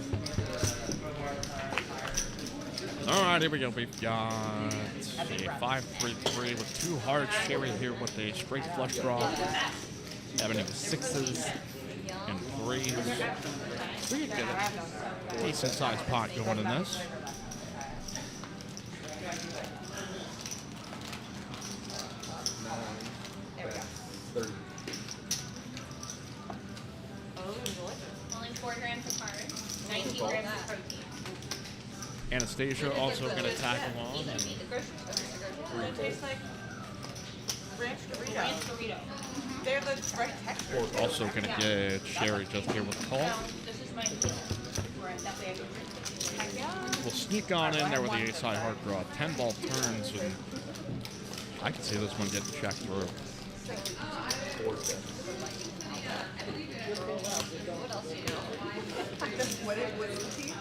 All right, here we go. We've got a 5-3-3 with 2 hearts. Sherry here with a straight flush draw. Ebony with 6s and 3s. We could get a decent sized pot going in this. Only 4 grams of carbs, 19 grams of protein. Anastasia also going to tag along. Eat And the grocery store. It tastes like ranch Dorito. Ranch burrito. They have the right texture. also going to get Sherry just here with the call. This is my deal. That way I can drink it. We'll sneak on in there with the ace high heart draw. 10 ball turns, and I can see this one getting checked through. What is the tea?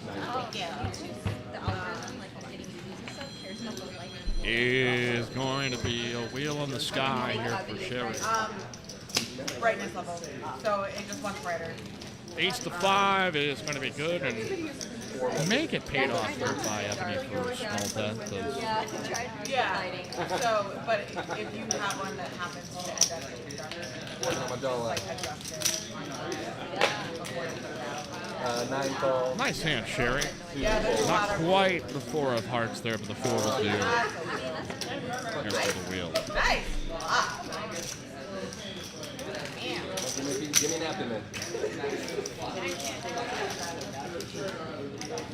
The algorithm, like getting views and stuff, there's no like. Is going to be a wheel in the sky here for Sherry. Brightness level. So it just wants brighter. Ace to 5 is going to be good, and may get paid off here by Ebony for a small bet. Yeah. So, but if you have one that happens to end up getting darker, like adjust it. 9 call. Nice hand, Sherry. Yeah, there's a Not lot of quite the 4 of hearts there, but the 4 will do. Here for the wheel. nice. Give me a napkin, man.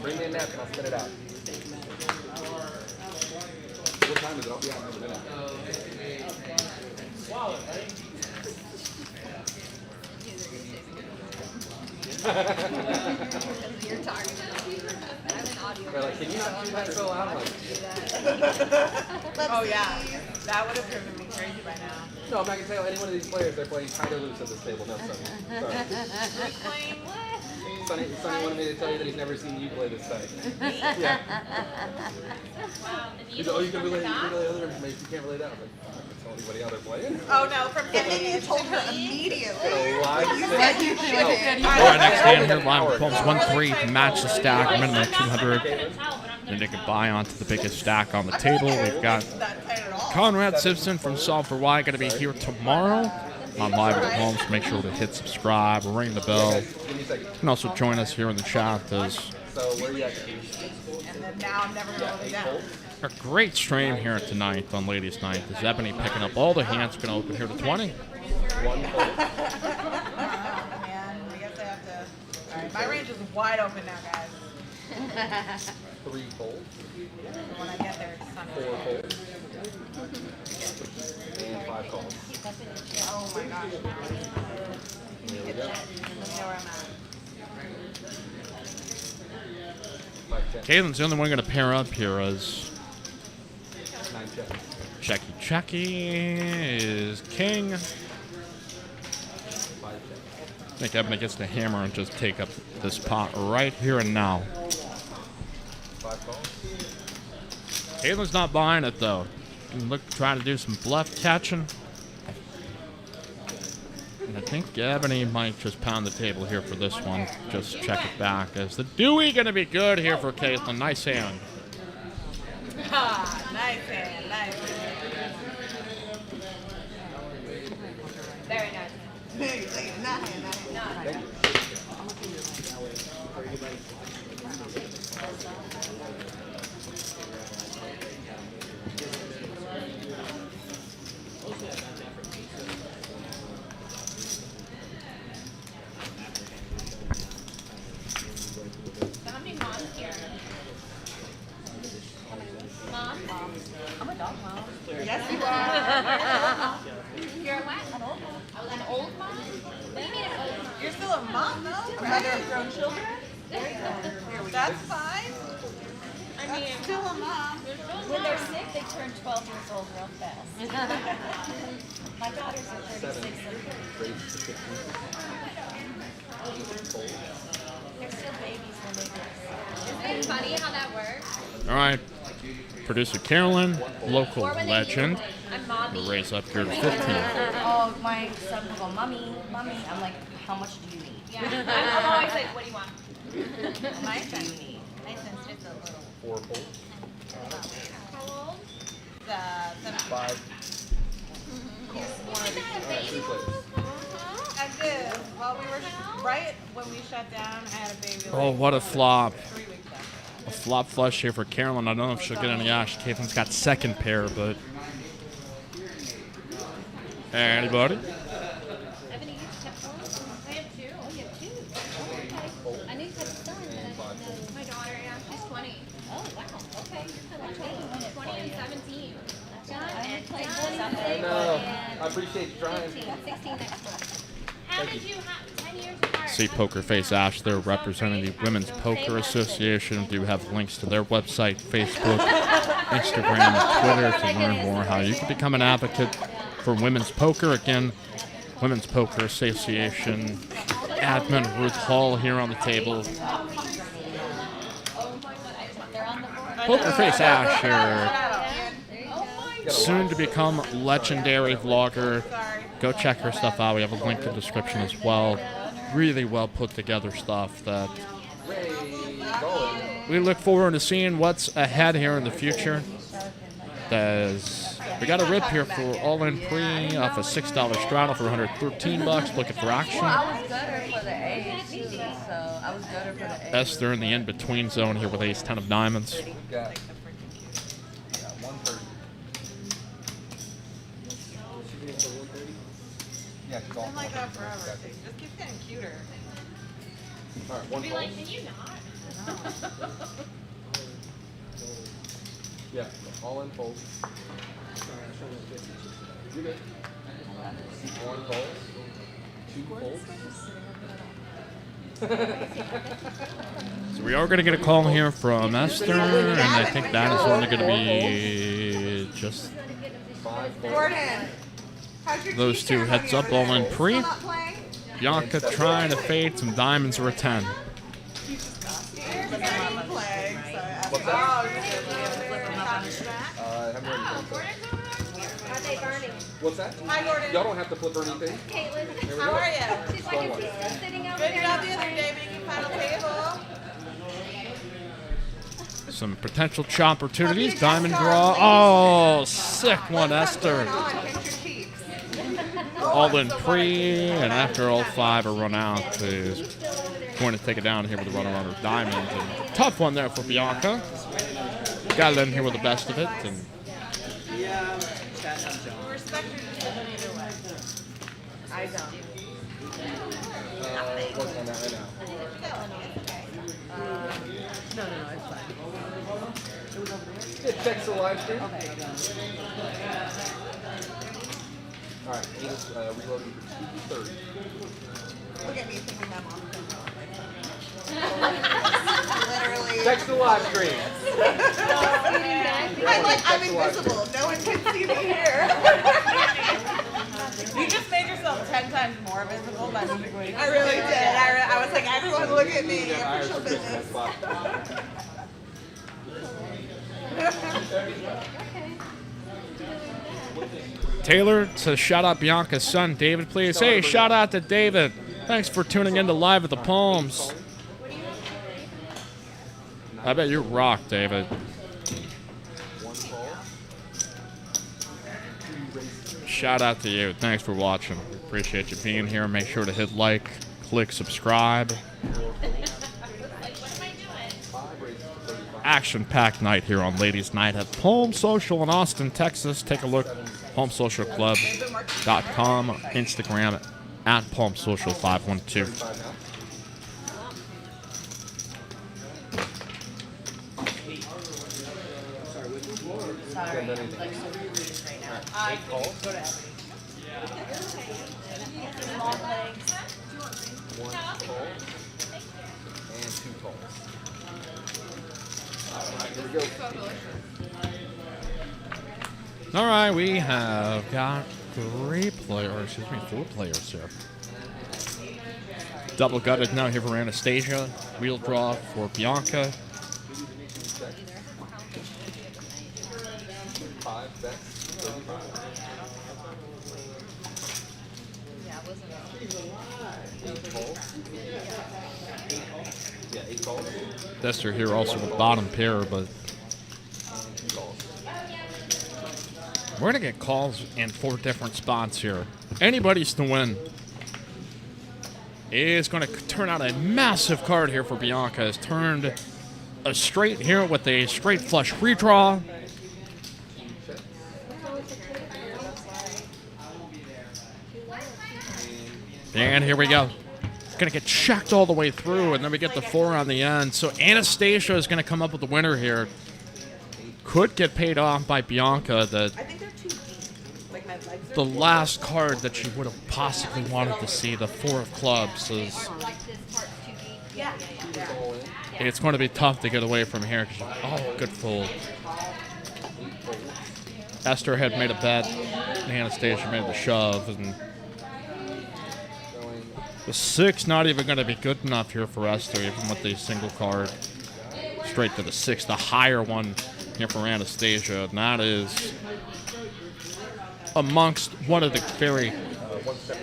Bring me a napkin, I'll spit it out. What time is it? I'll be out in a minute. You're talking to me. I'm an audio. They're like, can you not do that so loud? I'm like, Oh yeah, that would have driven me crazy by now. no, I'm not going to tell any one of these players they're playing kind of loose at this table. No, Sonny. Sorry. Who's playing what? Sonny wanted me to tell you that he's never seen you play this side. Yeah. He's like, oh, you can relay other information. You can't relay that. I'm like, I'm not going to tell anybody how they're playing. Oh no, from And then you told her immediately. Live You said you should. All right, next hand here, live with Pumps 1-3, match the stack, minimum 200. Then they can buy onto the biggest stack on the table. We've got that tight at all. Conrad Simpson from Solve for Why going to be here tomorrow on Live at Pumps. Make sure to hit subscribe, ring the bell. Give me a second. You can also join us here in the chat. There's So where are you at? And then now I'm never going to live down. a great stream here tonight on Ladies Night. There's Ebony picking up all the hands. Going to open here to 20. 1 fold. Man, I guess I have to. All right. My range is wide open now, guys. 3 fold, When I get there, it's sunny. 4 fold, and 5 calls. Oh my gosh. There we go. Let me know where I'm at. 5 checks. Caitlin's the only one going to pair up here as 9 checks. Checky is king. 5 checks. I think Ebony gets the hammer and just take up this pot right here and now. 5 calls. Caitlin's not buying it though. Can look, try to do some bluff catching. And I think Ebony might just pound the table here for this one. Just check it back. Is the Dewey going to be good here for Caitlin? Nice hand. Ah, nice hand, nice hand. Very nice. Not hand. So how many moms here? Mom? I'm a dog mom. Yes, you are. You're a what? An old mom. I was an old mom? What do you mean an old mom? You're still a mom, though? Mother of grown children? That's fine. I mean, Still a mom. When they're sick, they turn 12 years old real fast. My daughters are 36 and Raise to 15. Fold. they're still babies when they get isn't it funny how that works? All right. Producer Carolyn, local Or when they legend. do, I'm mommy. Raise up here to 15. Oh, my son will go, mommy. I'm like, how much do you need? Yeah. I'm always like, what do you want? My son need. My son's just a little. 4 fold. How old? The 5. You didn't have a baby 3 when plays. you was I did. While we were right when we shut down, I had a baby. Oh, what a flop. 3 weeks after. A flop flush here for Carolyn. I don't know if she'll get any ash. Caitlin's got second pair, but. Anybody? Ebony, you kept one? I have 2. Oh, you have 2. Oh, okay. I knew you had a son, but I didn't know. My daughter, yeah, she's 20. Oh, wow. Okay. You're kind of 20 and 17. and played I know. I appreciate you trying. 16 next month. How did you have 10 years apart? See Pokerface Ash. They're representing the Women's Poker Association. Do have links to their website, Facebook, Instagram, and Twitter to learn more how you can become an advocate for women's poker. Again, Women's Poker Association admin Ruth Hall here on the table. Pokerface Ash here, soon to become legendary vlogger. Go check her stuff out. We have a link in the description as well. Really well put together stuff that we look forward to seeing what's ahead here in the future. We got a rip here for all-in pre off a $6 straddle for $113. Looking for action. I was gooder for the ace, so I was gooder for the ace. Esther in the in-between zone here with ace 10 of diamonds. Got 130. Yeah, she's all Been like that forever. It just keeps getting cuter. All right, 1 Be fold. like, can you not? Yeah, all in fold. You're good. 1 fold. 2 folds. So we are going to get a call here from Esther, and I think that is only going to be just 5 folds. Gordon, how's your those tea two ceremony heads up over all there? in pre. Still not playing? Bianca trying to fade some diamonds or a 10. You're playing, so What's that? oh, you're I haven't heard anything. Are they burning? What's that? Hi, Gordon. Y'all don't have to flip or anything. Caitlin. Here we How go. are you? She's like, is he still sitting over Good there? job the other day making final table. Some potential chop opportunities. Diamond draw. Oh, sick one, Esther. All in pre, and after all 5 are run out, is going to take it down here with a runner on her diamonds. And tough one there for Bianca. Got it in here with the best of it. And Respect your decision either way. I don't. Working on that right now. Text the live stream. Okay. All right, Nina's reloading for 2:30. Look at me thinking I'm on literally. Text the live stream. I'm invisible. No one can see me here. You just made yourself 10 times more visible by moving away. I really did. I was like, everyone look at me. Yeah, Irish Official Christmas business. spot. Taylor says, shout out Bianca's son, David, please. Hey, shout out to David. Thanks for tuning in to Live at the Palms. I bet you rock, David. Shout out to you. Thanks for watching. We appreciate you being here. Make sure to hit like, click subscribe. Action-packed night here on Ladies' Night at Palm Social in Austin, Texas. Take a look. PalmSocialClub.com, Instagram at PalmSocial512. Sorry, I'm like so confused right now. 8 calls. Small legs. 1 call. And 2 calls. Alright, here we go. All right, we have got 4 players here. Double gutted now here for Anastasia. Wheel draw for Bianca. 5 bets. 35. Yeah, it wasn't. 8 calls. Yeah, 8 calls. Dester here also with bottom pair, but we're going to get calls in 4 different spots here. Anybody's to win. It's going to turn out a massive card here for Bianca. Has turned a straight here with a straight flush redraw. And here we go. It's going to get checked all the way through, and then we get the 4 on the end. So Anastasia is going to come up with the winner here. Could get paid off by Bianca. I think they're too deep. Like my legs are The last card that she would have possibly wanted to see, the 4 of clubs, is Like this part's too deep. Yeah. it's going to be tough to get away from here. Oh, good fold. Esther had made a bet. Anastasia made the shove, and the 6 not even going to be good enough here for Esther, even with the single card. Straight to the 6, the higher one here for Anastasia, and that is amongst one of the very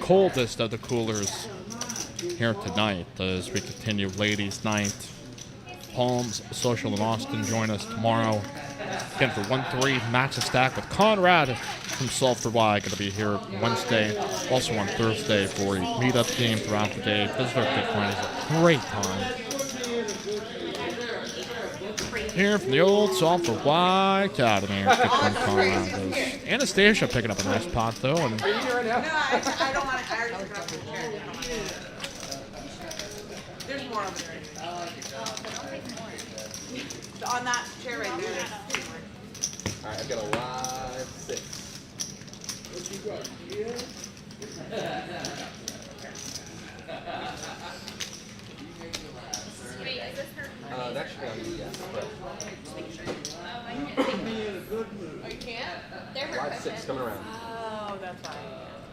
coldest of the coolers here tonight as we continue Ladies' Night. Palms Social in Austin. Join us tomorrow again for 1-3 match of stack with Conrad from Sulphur Y. Going to be here Wednesday, also on Thursday for a meetup game throughout the day. Visit our Good Friends. A great time. Here from the old Sulphur Y Academy. Good friend Conrad is. Anastasia picking up a nice pot though, and No, I don't want to. I already took it off the chair. I don't want it. There's more over there. On that chair right there. There's 2 more. Alright, I've got a live 6. Wait, is this her? That should be on the correct. Oh, you can't? They're her Live cushions. 6 coming around. Oh, that's fine.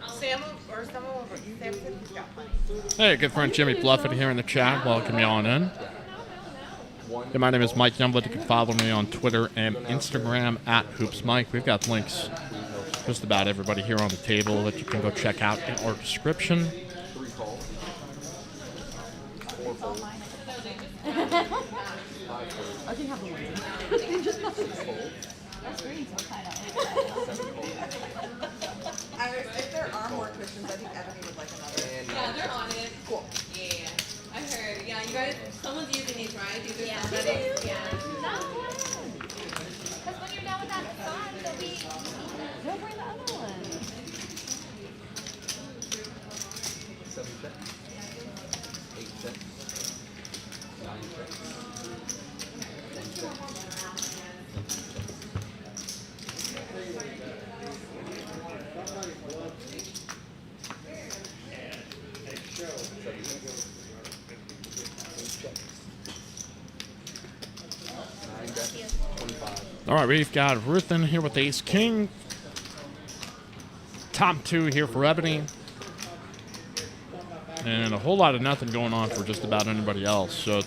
Sam or someone over. Sam said he's got plenty. hey, good friend Jimmy Bluffett here in the chat. Welcome you on in. Hey, my name is Mike Youngblood. You can follow me on Twitter and Instagram at HoopsMike. We've got links just about everybody here on the table that you can go check out in our description. 3 calls. 4 folds. 5 folds. I can have the one. 6 folds. That's green, so kind of. 7 folds. If there are more cushions, I think Ebony would like another. And Yeah, they're on it. Cool. Yeah, I heard. Yeah, you guys, someone's using these, right? These are Yeah. somebody. Yeah. No, because when you're done with that side, they'll be. Don't bring the other one. 7 checks. 8 checks. 9 checks. 1 check. All right, we've got Ruth in here with Ace King. Top 2 here for Ebony. And a whole lot of nothing going on for just about anybody else. So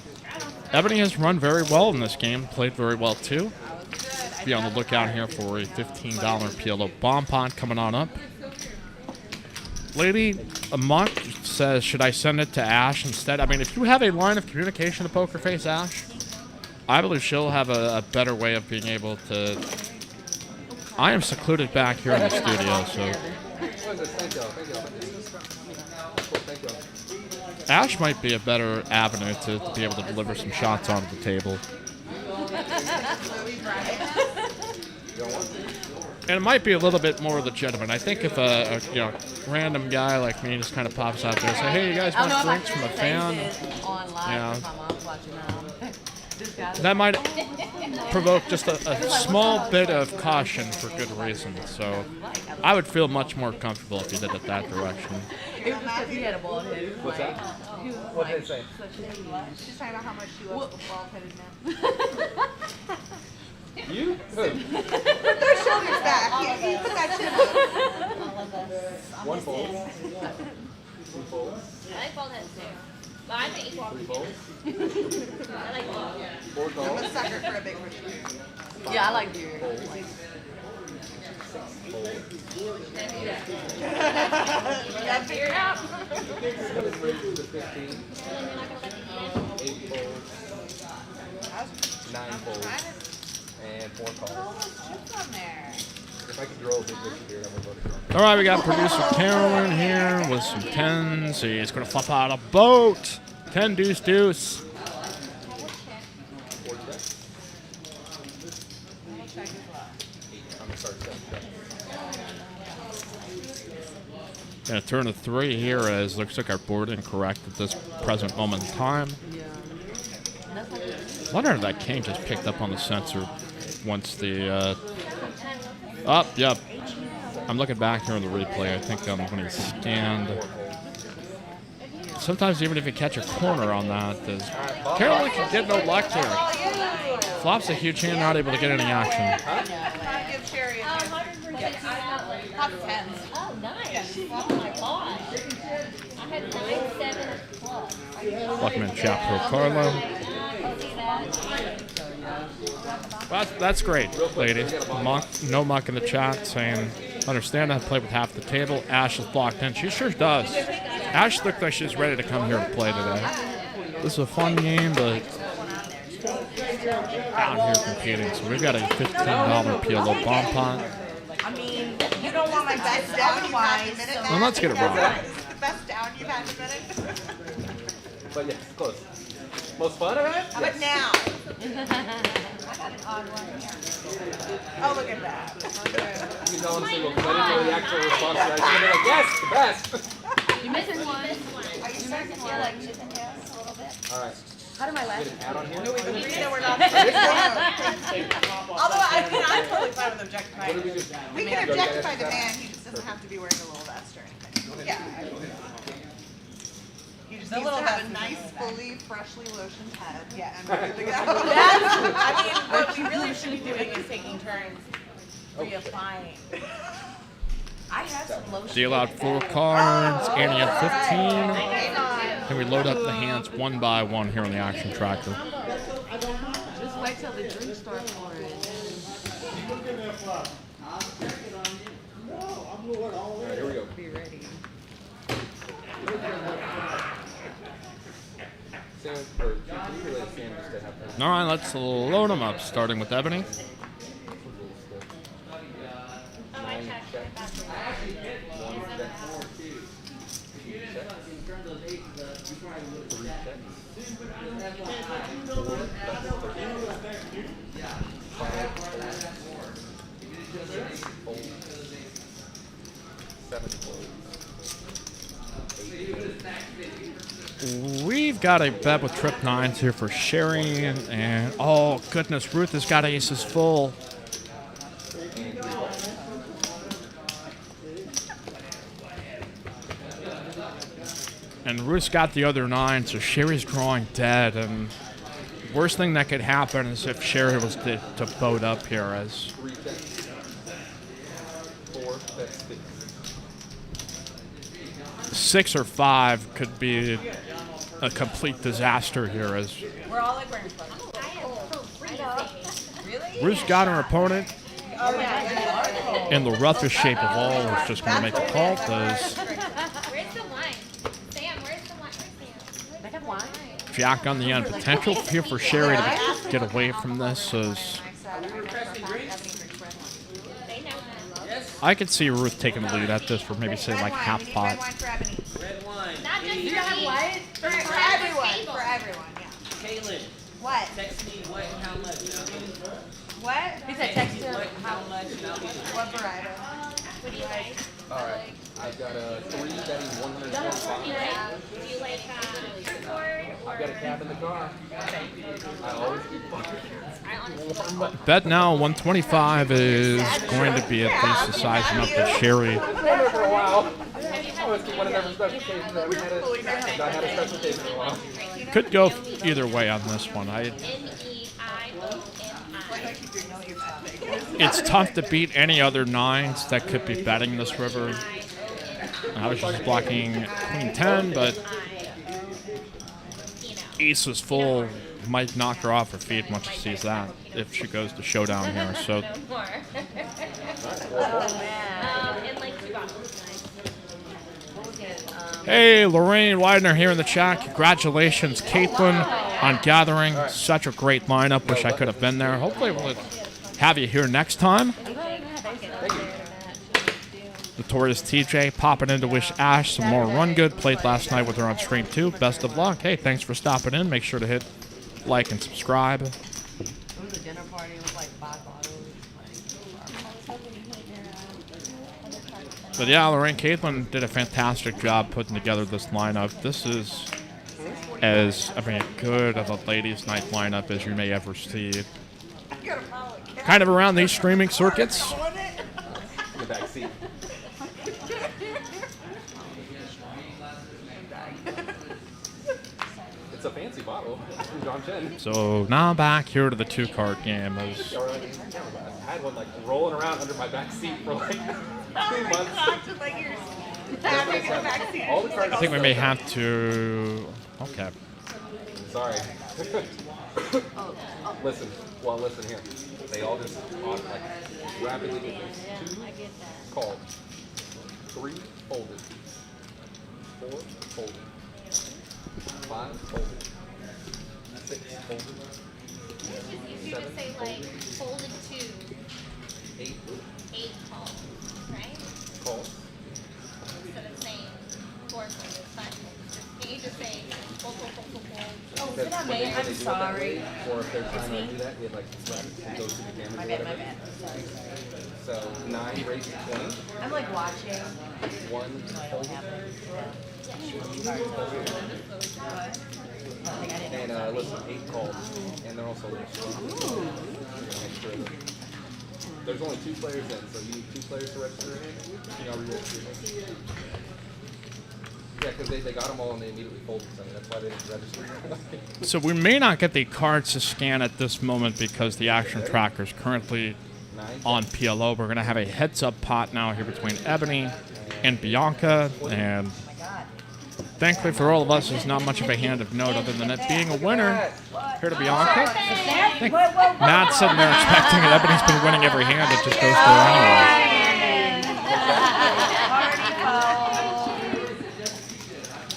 Ebony has run very well in this game, played very well too. Be on the lookout here for a $15 PLO bomb pot coming on up. Lady, a monk says, should I send it to Ash instead? I mean, if you have a line of communication to Pokerface Ash, I believe she'll have a better way of being able to... I am secluded back here in the studio, so... Ash might be a better avenue to be able to deliver some shots onto the table. And it might be a little bit more legitimate. I think if a random guy like me just kind of pops out there and say, hey, you guys want drinks from a fan? That might provoke just a small bit of caution for good reason. So I would feel much more comfortable if you did it that direction. It was because he had a bald head. What's that? What did they say? She's talking about how much she loves the bald-headed man. You? Who? Put those shoulders back. You put that chin up. One fold. Two folds. I like bald heads too. But I'm an equal. Three folds. I like bald. Four I'm calls. a sucker for a big one. Yeah, I like beard. Yeah, figure it out. 7 brings you to 15. 8 folds. 9 folds. And 4 calls. If I could draw a big picture here, I'm going to go to All right, we got producer Carolyn here with some 10s. He's going to flop out a boat. 10 deuce deuce. 4 checks. I'm going to start 7 checks. And a turn of 3 here as looks like our board incorrect at this present moment in time. I wonder if that king just picked up on the sensor once the... Yep. I'm looking back here on the replay. I think when he scanned... Sometimes even if you catch a corner on that, Carolyn can get no luck here. Flops a huge hand, not able to get any action. Give Sherry a hand. Top 10s. Oh, nice. Oh my gosh. I had 9, 7 plus. Welcome in chat pro Carlo. That's great, ladies. No muck in the chat saying, understand I play with half the table. Ash is blocked in. She sure does. Ash looked like she's ready to come here to play today. This is a fun game, but out here competing. So we've got a $15 PLO bomb pot. I mean, you don't want my best down you've had in a minute. Well, let's get it wrong. The best down you've had in a minute. But yeah, close. Most fun I've had? But now. I got an odd one here. Oh, look at that. You can tell I'm single because I didn't know the actual response to that. She's gonna be like, yes, the best. You're missing one. Are you starting to feel like chipping yes a little bit? All right. How do my Get last? an add on here. No, we've agreed that we're not. Although, I mean, I'm totally fine with objectifying. What did we just... We can objectify the man, he just doesn't have to be wearing a little vest or anything. Yeah. He just needs to have a nice, fully, freshly lotioned head. Yeah. And we're good to go. I mean, what we really should be doing is taking turns reapplying. I have some lotion. Deal out 4 cards. Annie at 15. And we load up the hands one by one here on the action tracker. Just wait till the drink starts pouring. All right, here we go. Be ready. Sam, or you relate Sam just to have that. All right, let's load them up, starting with Ebony. 9 checks. 1 check. 2 checks. 3 checks. 4 5 folds. 6 folds. 7 folds. 8 folds. We've got a bet with trip 9s here for Sherry, and oh goodness, Ruth has got aces full. And Ruth's got the other 9, so Sherry's drawing dead, and Worst thing that could happen is if Sherry was to boat up here as 3 checks. 4 bets 6. 6 or 5 could be a complete disaster here as We're all like wearing clothes. Really? Ruth's got her opponent Oh yeah. in the roughest shape of all. Is just going to make a call. Does Where's the wine? Sam, where's the wine? Where's I got wine. Jack on the end. Potential here for Sherry to get away from this is They know that. I could see Ruth taking the lead at this for maybe say like half Red pot. wine for Ebony. Not just You have what? For everyone. For everyone. Yeah. Caitlin, What? text me what and how much, and I'll get it. What? He said text her. What and how much, and I'll get it. What variety? What do you like? Alright. I've got a 3 betting 125. Do you like surfboard or? I've got a cab in the car. I always keep I honestly Bet now 125 is going to be at least the size enough that Sherry for a while. I always keep one of their special cases. I haven't had a special case in a while. could go either way on this one. Neiomi. It's tough to beat any other 9s that could be betting this river. I was just blocking Queen 10, but Ace is full. Might knock her off her feet once she sees that if she goes to showdown here. So No more. And like 2 bottles. hey, Lorraine Widener here in the chat. Congratulations, Caitlin, on gathering such a great lineup. Wish I could have been there. Hopefully we'll have you here next time. Notorious TJ popping in to wish Ash some more run good. Played last night with her on stream too. Best of luck. Hey, thanks for stopping in. Make sure to hit like and subscribe. It was a dinner party with like 5 bottles. But yeah, Lorraine, Caitlin did a fantastic job putting together this lineup. This is as good of a ladies' night lineup as you may ever see. Kind of around these streaming circuits. In the back seat. It's a fancy bottle from John Chen. So now back here to the 2-card game. I had one like rolling around under my back seat for like 2 months. All the cards. I think we may have to. Okay. Sorry. Listen. Well, listen here. They all just like rapidly get this. 2 called. 3 folded. 4 folded. 5 folded. 6 folded. You just say like folded 2, 8 8 calls, right? calls. Instead of saying 4 folded, 5 folded. Can you just say fold, fold, fold, fold, fold? Oh, Because is it on when me? they I'm do it that sorry. way, or if they're trying to do that, you have like it goes to the camera. My or bad, my whatever. bad. Sorry, sorry. So 9 raised to 20. I'm like watching. 1 So I don't folded. have it. And listen, 8 calls. And they're also there's only 2 players in, so you need 2 players to register in. You know, re-register in. Yeah, because they got them all and they immediately folded some. That's why they didn't register. So we may not get the cards to scan at this moment because the action tracker is currently 9. on PLO. We're going to have a heads-up pot now here between Ebony and Bianca. And thankfully for all of us, there's not much of a hand of note other than it being a winner. Here to Bianca. I think Matt's sitting there expecting it. Ebony's been winning every hand. It just goes to her anyway.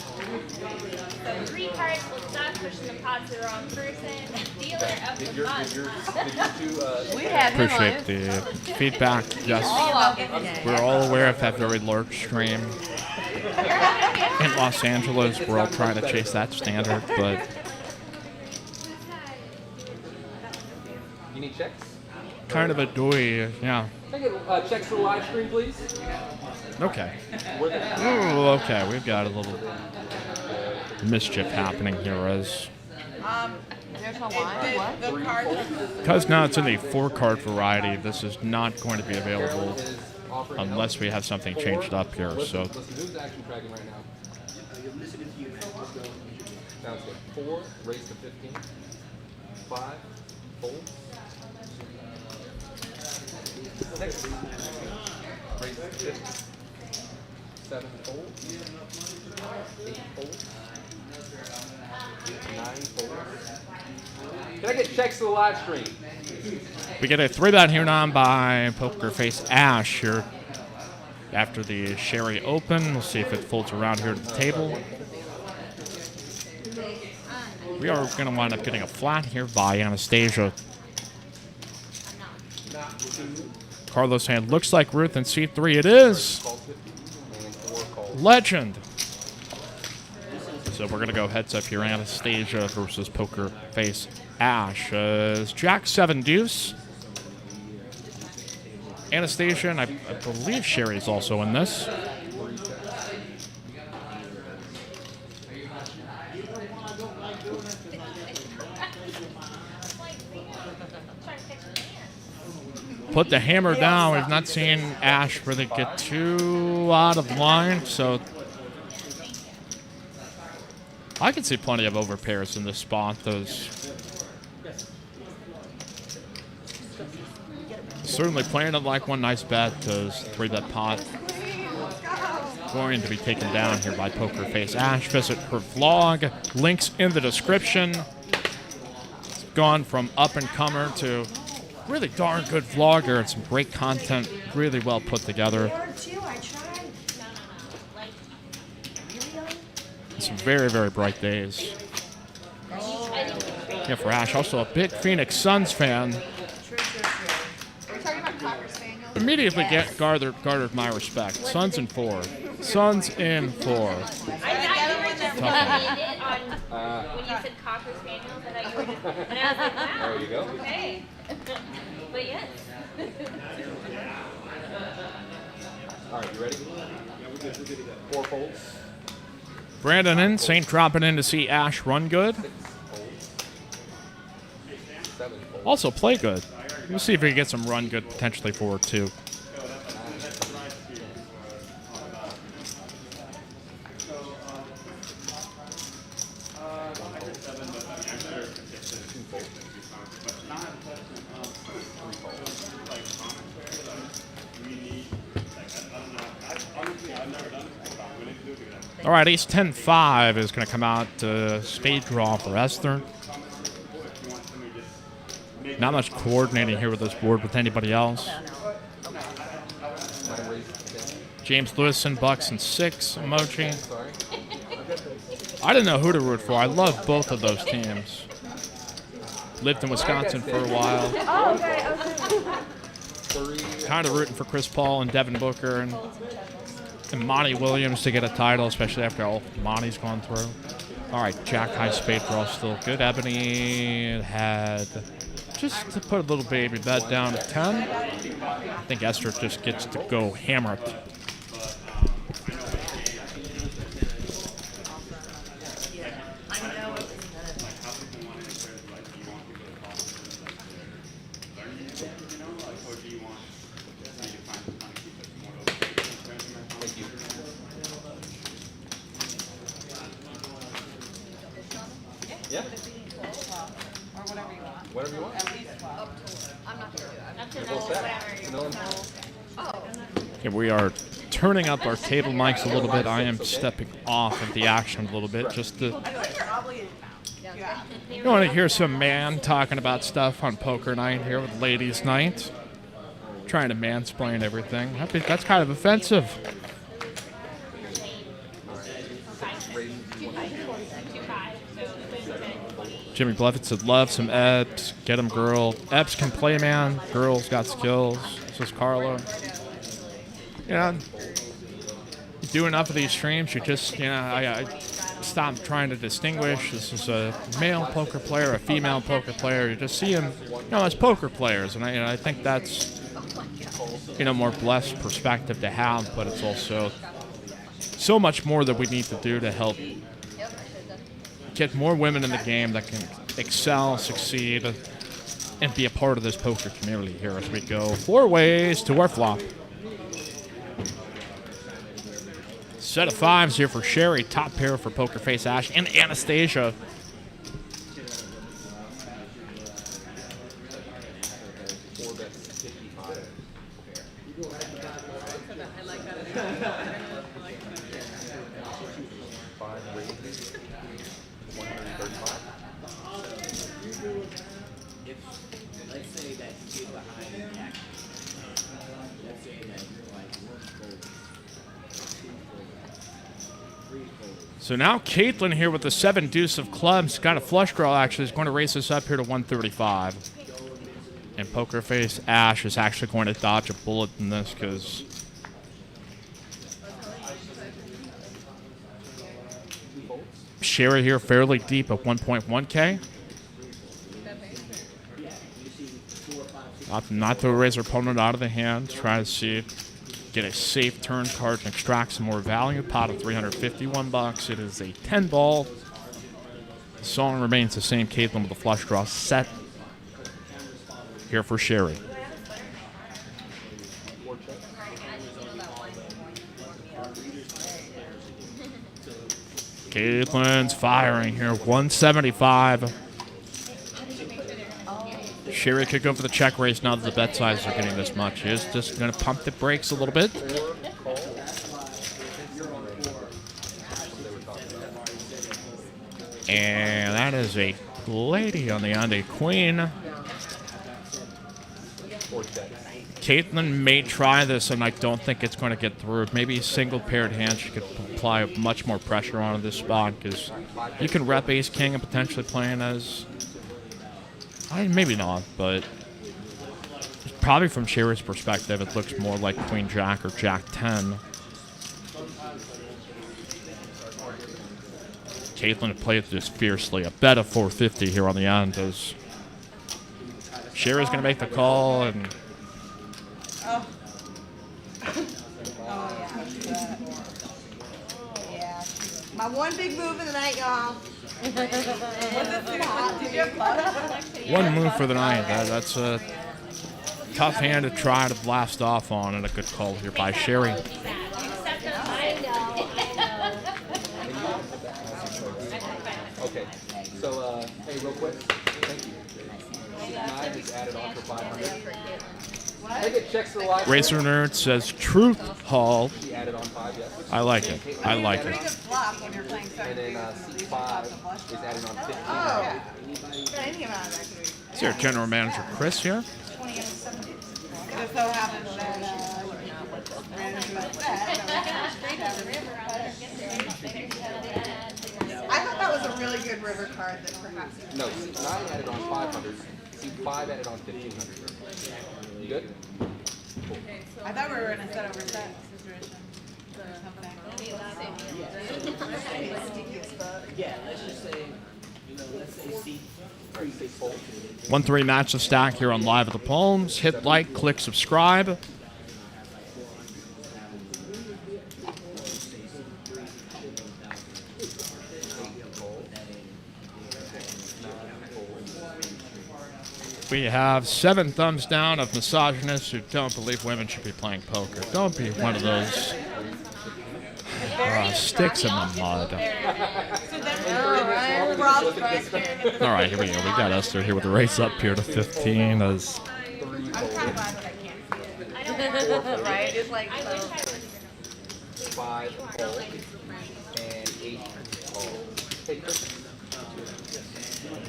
So 3 cards will stop pushing the pot to the wrong person. Dealer of Did the your month. 2 We have him on Appreciate the feedback. Yes, it. we're all aware of that very large stream in Los Angeles. We're all trying to chase that standard, but You need checks? kind of a doy, yeah. Can I get checks for the live stream, please? Okay. Where the Ooh, okay, we've got a little mischief happening here as There's no wine. What? The cards. because now it's in the 4-card variety. This is not going to be available is offering unless we have something changed up here. So Listen, who's action tracking right now? Sounds good. 4 raised to 15. 5, fold. 6, raise 50. 7, fold. 8, fold. 9, fold. Can I get checks to the live stream? We get a 3-bet here on by Pokerface Ash here after the Sherry Open. We'll see if it folds around here to the table. We are going to wind up getting a flat here by Anastasia. Carlos' hand looks like Ruth in C3. It is. Legend. So we're going to go heads up here. Anastasia versus Pokerface Ash. Jack 7 deuce. Anastasia, and I believe Sherry's also in this. Put the hammer down. We've not seen Ash really get too out of line, so I can see plenty of overpairs in this spot. Those certainly playing it like one nice bet. Those 3-bet pot going to be taken down here by Pokerface Ash. Visit her vlog. Links in the description. It's gone from up-and-comer to really darn good vlogger and some great content, really well put together. Some very, very bright days. Yeah, for Ash, also a big Phoenix Suns fan. Immediately garnered my respect. Suns in 4. Suns in 4. I thought you were just it on when you said Cocker Spaniels. I thought you were just, and I was like, wow. There you go. Okay. But yes. All right, you ready? 4 folds. Brandon in, Saint dropping in to see Ash run good. 6, fold. 7, fold. Also play good. We'll see if we can get some run good potentially forward too. All right, ace 10-5 is going to come out spade draw for Esther. Not much coordinating here with this board with anybody else. James Lewison, Bucks and 6 emoji. I didn't know who to root for. I love both of those teams. Lived in Wisconsin for a while. Oh, okay. Kind of rooting for Chris Paul and Devin Booker and Monty Williams to get a title, especially after all Monty's gone through. All right, Jack high spade draw still good. Ebony had just to put a little baby bet down to 10. I think Esther just gets to go hammer it. Yeah. Or whatever you want. Whatever you want. At least 12. I'm not going to do it. Up to Full set. whatever. Okay, we are turning up our table mics a little bit. I am stepping off of the action a little bit just to... I feel like you're obligated now. Yeah. You want to hear some man talking about stuff on poker night here with ladies' night? Trying to mansplain everything. That's kind of offensive. Jimmy Bluffett said, love some Ebbs. Get him, girl. Ebbs can play, man. Girls got skills. This is Carlo. Yeah. You do enough of these streams, you just, I stop trying to distinguish. This is a male poker player, a female poker player. You just see them, as poker players. And I think that's, more blessed perspective to have, but it's also so much more that we need to do to help get more women in the game that can excel, succeed, and be a part of this poker community here as we go 4 ways to our flop. Set of 5s here for Sherry, top pair for Pokerface Ash, and Anastasia. 55. I like that. Five raises. 135. If, let's say that you get behind the deck, let's say that you're like one fold, two fold, three fold. So now Caitlin here with the 7 deuce of clubs. Got a flush draw, actually. Is going to raise this up here to 135. And Pokerface Ash is actually going to dodge a bullet in this because Sherry here fairly deep at 1.1K. Not to raise her opponent out of the hand. Try to see, get a safe turn card and extract some more value. Pot of 351 bucks. It is a 10 ball. The song remains the same. Caitlin with the flush draw set. Here for Sherry. Caitlin's firing here. 175. Sherry could go for the check raise now that the bet sizes are getting this much. She is just going to pump the brakes a little bit. And that is a lady on the end, a queen. Caitlin may try this, and I don't think it's going to get through. Maybe a single paired hand, she could apply much more pressure on this spot because you can rep ace king and potentially playing as, maybe not, but probably from Sherry's perspective, it looks more like queen jack or jack 10. Caitlin played this fiercely. A bet of 450 here on the end as Sherry's going to make the call and. Oh. Yeah. My one big move of the night, y'all. One move for the night. That's a tough hand to try to blast off on, and a good call here by Sherry. Okay, so, hey, real quick, thank you. 9 is added on for 500. I get checks for life. Racer Nerd says Truth Hall. He added on 5, yes. I like it. I like Pretty it. good flop when you're playing And then C5 is added on 15. Oh. Any amount of equity. Is our general manager Chris here? 20 and 70. It just so happens that I thought that was a really good river card that perhaps. No, C9 added on 500. C5 added on 1500. You good? I thought we were in a set over set situation. Yeah, let's just say, let's say C3. 1-3 match the stack here on Live at the Palms. Hit like, click subscribe. We have 7 thumbs down of misogynists who don't believe women should be playing poker. Don't be one of those sticks in the mud. All right, here we go. We got Esther here with the race up here to 15. As I'm kind of glad that I can't see it. Right? It's like 5 fold and 8 fold. Hey, Chris.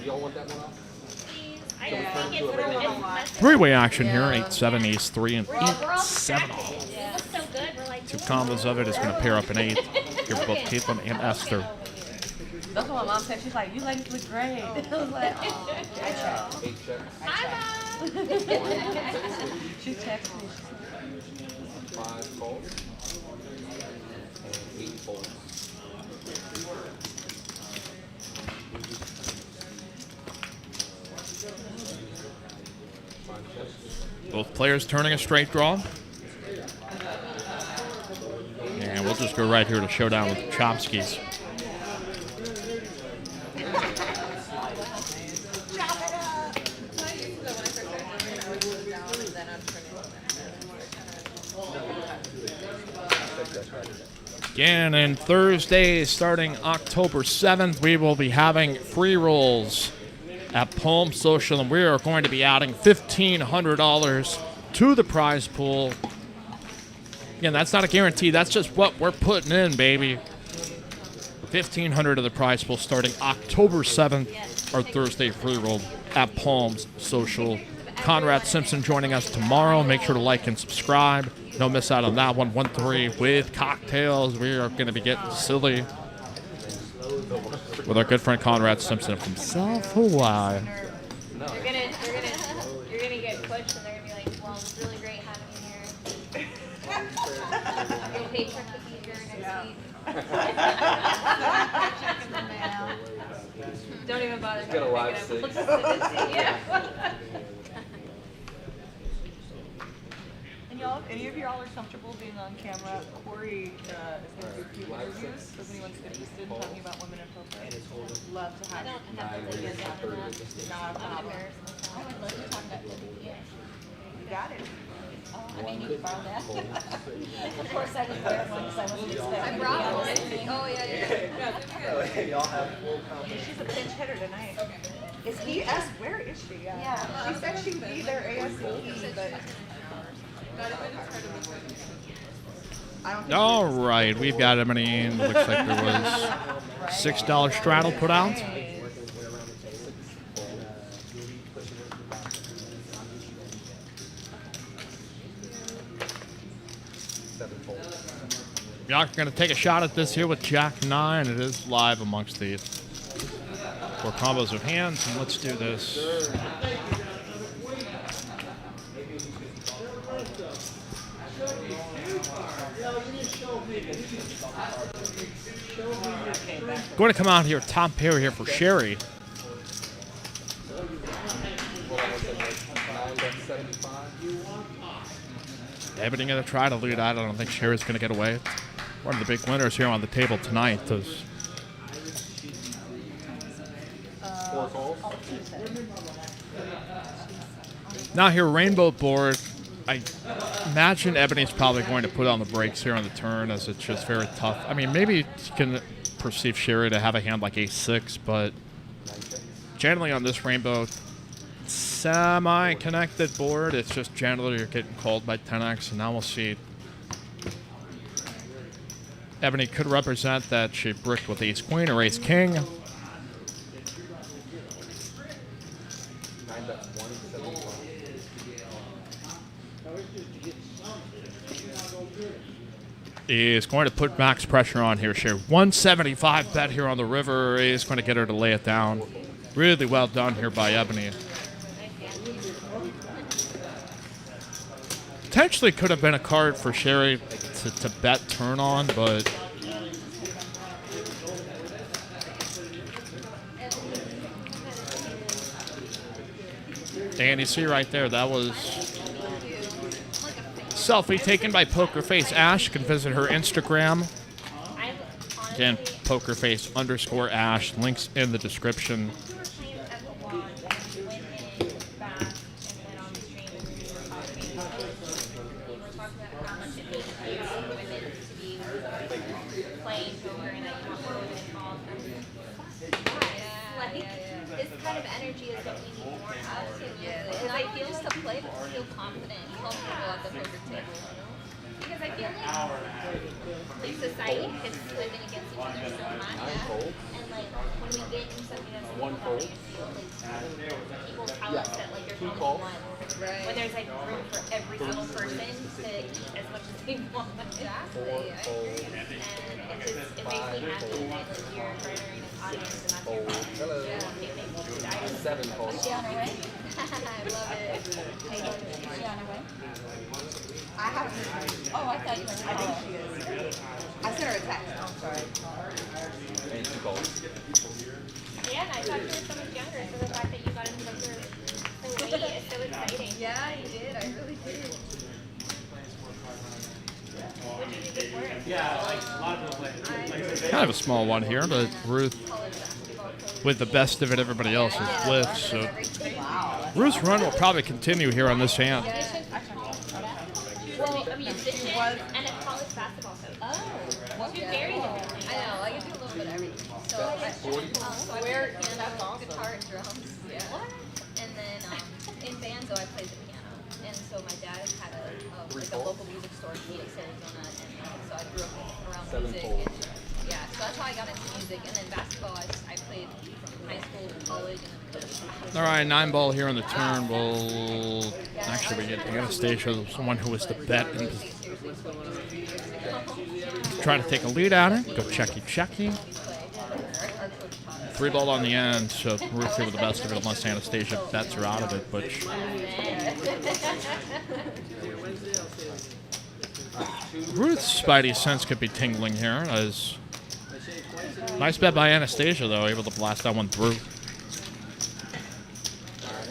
Y'all want that one off? three-way action here. 8-7, ace-3, and 8-7. Two combos of it is going to pair up an 8. Here for both Caitlin and Esther. That's what my mom said. She's like, you ladies look great. I was like, oh. I checked. 8 checks. She texted me. 5 folds and 8 folds. Both players turning a straight draw. And we'll just go right here to showdown with Chomsky's. Again, and Thursday, starting October 7th, we will be having free rolls at Palm Social, and we are going to be adding $1,500 to the prize pool. Again, that's not a guarantee. That's just what we're putting in, baby. $1,500 of the prize pool starting October 7th, our Thursday free roll at Palms Social. Conrad Simpson joining us tomorrow. Make sure to like and subscribe. Don't miss out on that one. 1-3 with cocktails. We are going to be getting silly with our good friend Conrad Simpson from South Hawaii. You're gonna get pushed, and they're gonna be like, "Well, it's really great having you here. Your paycheck will be here next week." Don't even bother. Get a live six. Yeah. And y'all, any of y'all are comfortable being on camera? Corey is going to do a few interviews. So if anyone's interested in talking about women in poker, love to have you. Not a problem. I would love to talk about living here. You got it. I mean, you can borrow that. Of course, I didn't wear one because I wasn't expecting I to be brought on one. this thing. Oh yeah. She's a pinch hitter tonight. Is ES? Where is she? Yeah. She said she'd be there ASAP, but I don't think All right, we've got Ebony. Looks like there was $6 straddle put out. Y'all are going to take a shot at this here with Jack 9. It is live amongst the 4 combos of hands, and let's do this. Going to come out here, top pair here for Sherry. Ebony going to try to lead out. I don't think Sherry's going to get away. One of the big winners here on the table tonight. Those. Now here, rainbow board. I imagine Ebony's probably going to put on the brakes here on the turn, as it's just very tough. I mean, maybe you can perceive Sherry to have a hand like ace-6, but generally on this rainbow, semi-connected board, it's just generally you're getting called by 10x, and now we'll see. Ebony could represent that she bricked with ace-queen or ace-king. Is going to put max pressure on here, Sherry. 175 bet here on the river. Is going to get her to lay it down. Really well done here by Ebony. Potentially could have been a card for Sherry to bet turn on, but and you see right there, that was selfie taken by Pokerface Ash. You can visit her Instagram. Again, Pokerface_Ash. Links in the description. This kind of energy is what we need more of. Because I feel just to play, but feel confident and comfortable at the poker table. Because I feel like society hits women against each other so much. And like when we get in something that's like people tell us that like there's only one. When there's like room for every single person to eat as much as they want. Exactly. I agree. And it makes me happy that like, you're partnering an audience and that's your fun. Yeah. It makes me die. 7 calls. Is she on her way? I love it. Is she on her way? I haven't. Oh, I thought you were. I think she is. I sent her a text. Oh, sorry. And 2 calls. Yeah, and I thought you were so much younger, so the fact that you got into poker so late is so exciting. Yeah, you did. I really did. What did you do before? Yeah, like a lot of people play. Kind of a small one here, but Ruth, with the best of it, everybody else is blitzed. So Ruth's run will probably continue here on this hand. Well, a musician and a college basketball coach. Oh, two very different things. I know, I can do a little bit of everything. So I wear guitar and drums. Yeah. What? And then in bands, though, I played the piano. And so my dad is born in Phoenix, Arizona, and so I grew up around Seven music. folds. And, yeah, so that's how I got into music. And then basketball, I played from high school to college, and then coached. All right, 9-ball here on the turn. We'll actually get Anastasia, someone who was the bet, and try to take a lead at it. Go checky. 3-ball on the end, so Ruth here with the best of it unless Anastasia bets her out of it, but Ruth's spidey sense could be tingling here. As nice bet by Anastasia, though, able to blast that one through.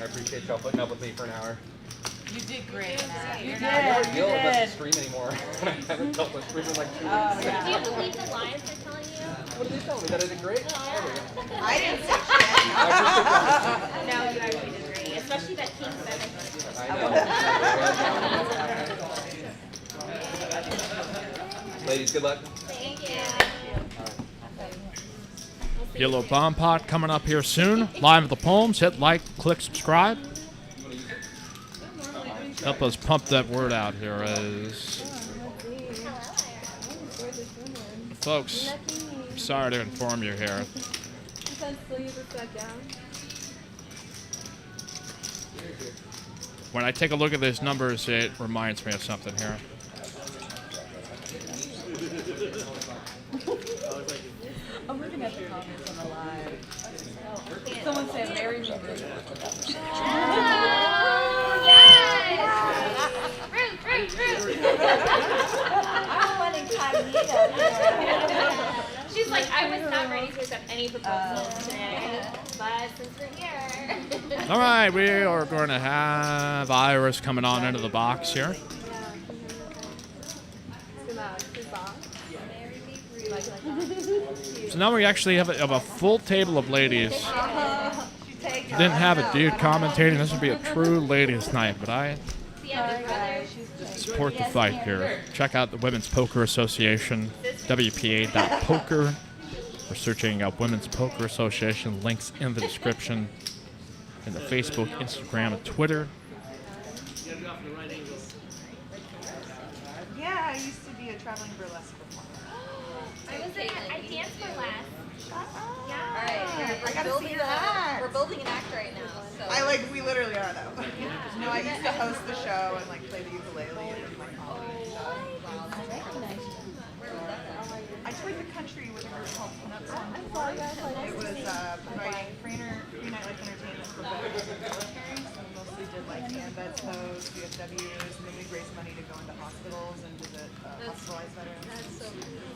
I appreciate y'all putting up with me for an hour. You did great. You I never did. deal with this stream anymore. I haven't dealt with stream in like 2 weeks. Do you believe the lies they're telling you? What did they tell me? That I did great? I didn't say shit. No, you actually did great, especially that King 7. I know. Ladies, good luck. Thank you. Yellow Bomb Pot coming up here soon. Live at the Palms. Hit like, click, subscribe. Help us pump that word out here as... Folks, sorry to inform you here. When I take a look at these numbers, it reminds me of something here. I'm looking at the comments on the live. Someone said Mary me. I'm one incognito. She's like, I was not ready to accept any proposals today, but since we're here. All right, we are going to have Iris coming on into the box here. So now we actually have a full table of ladies. Didn't have a dude commentating. This would be a true ladies' night, but I support the fight here. Check out the Women's Poker Association, WPA.poker. We're searching up Women's Poker Association. Links in the description. And the Facebook, Instagram, and Twitter. Yeah, I used to be a traveling burlesque performer. I danced burlesque. Yeah. Alright, I gotta see your act. We're building an act right now. So. We literally are though. No, I used to host the show and like play the ukulele and like comedy stuff. I toured the country with a group called Peanuts on Tour. It was providing free nightlife entertainment for veterans of the military. So we mostly did like AMVETS hosts, VFWs, and then we'd raise money to go into hospitals and visit hospitalized veterans. That's so cool.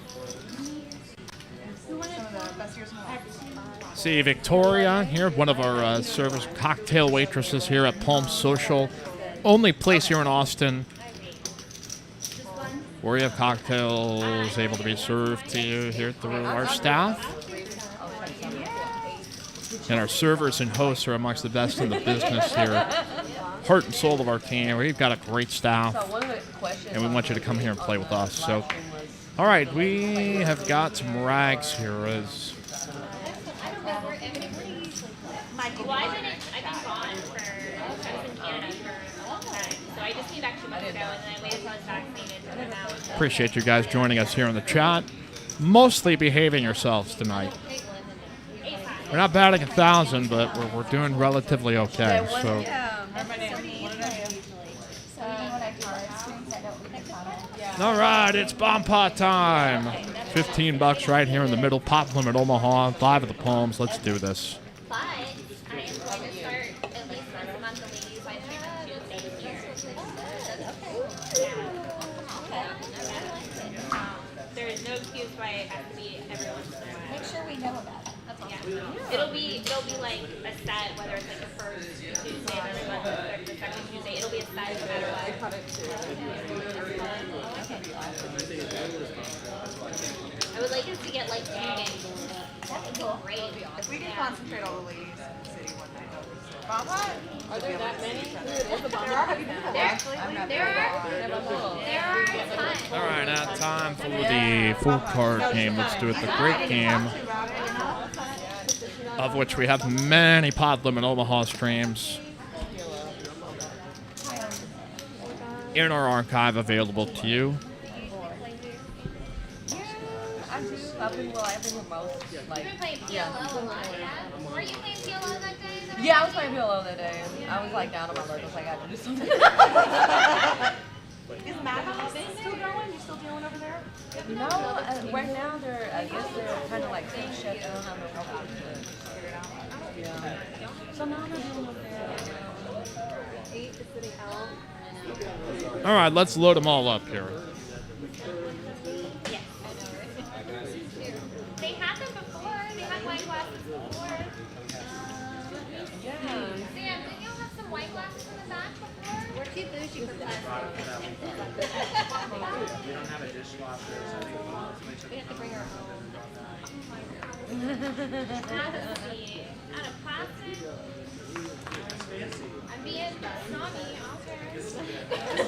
Some of the best years of my life. See Victoria here, one of our service cocktail waitresses here at Palm Social. Only place here in Austin where you have cocktails able to be served to you here through our staff. And our servers and hosts are amongst the best in the business here. Heart and soul of our team. We've got a great staff. And we want you to come here and play with us. So, all right, we have got some rags here as... Well, I've been gone for, I was in Canada for a long time, so I just came back 2 months ago, and then I waited until I was vaccinated, and now. Appreciate you guys joining us here in the chat. Mostly behaving yourselves tonight. We're not batting 1,000, but we're doing relatively okay. So. All right, it's Bomb Pot time. $15 right here in the middle. Pop Limit Omaha, live at the Palms. Let's do this. But I am going to start at least once a month the ladies live stream on Tuesdays here. There is no excuse why it has to be every once in a while. Make sure we know about it. That's all. Yeah. It'll be like a set, whether it's like the first Tuesday of every month or the second Tuesday. It'll be a set no matter what. I would like us to get like 2 games. That would be great. If we can concentrate all the ladies in the city one night, that would be so. Bomb Pot? Are there that many? There are tons. All right, now time for the full card game. Let's do it. The great game, of which we have many Pod Limit Omaha streams. in our archive available to you. I do. I've been with most. Like, You've been playing PLO a lot, yeah? Were you playing PLO that day? yeah, I was playing PLO that day. I was like down on my luck. I was like, I gotta do something. Is Madhouse still going? You still doing over there? No, right now I guess they're kind of like shut down. I don't have no problem to figure it out. Yeah. So now they're doing up there. 8 is City L. All right, let's load them all up here. They had them before. They had wine glasses before. Yeah. Sam, didn't you have some wine glasses in the back before? We're too bougie for plastic. We don't have a dishwasher, so I think We have to bring our own. Out of plastic? I'm being snobby, okay.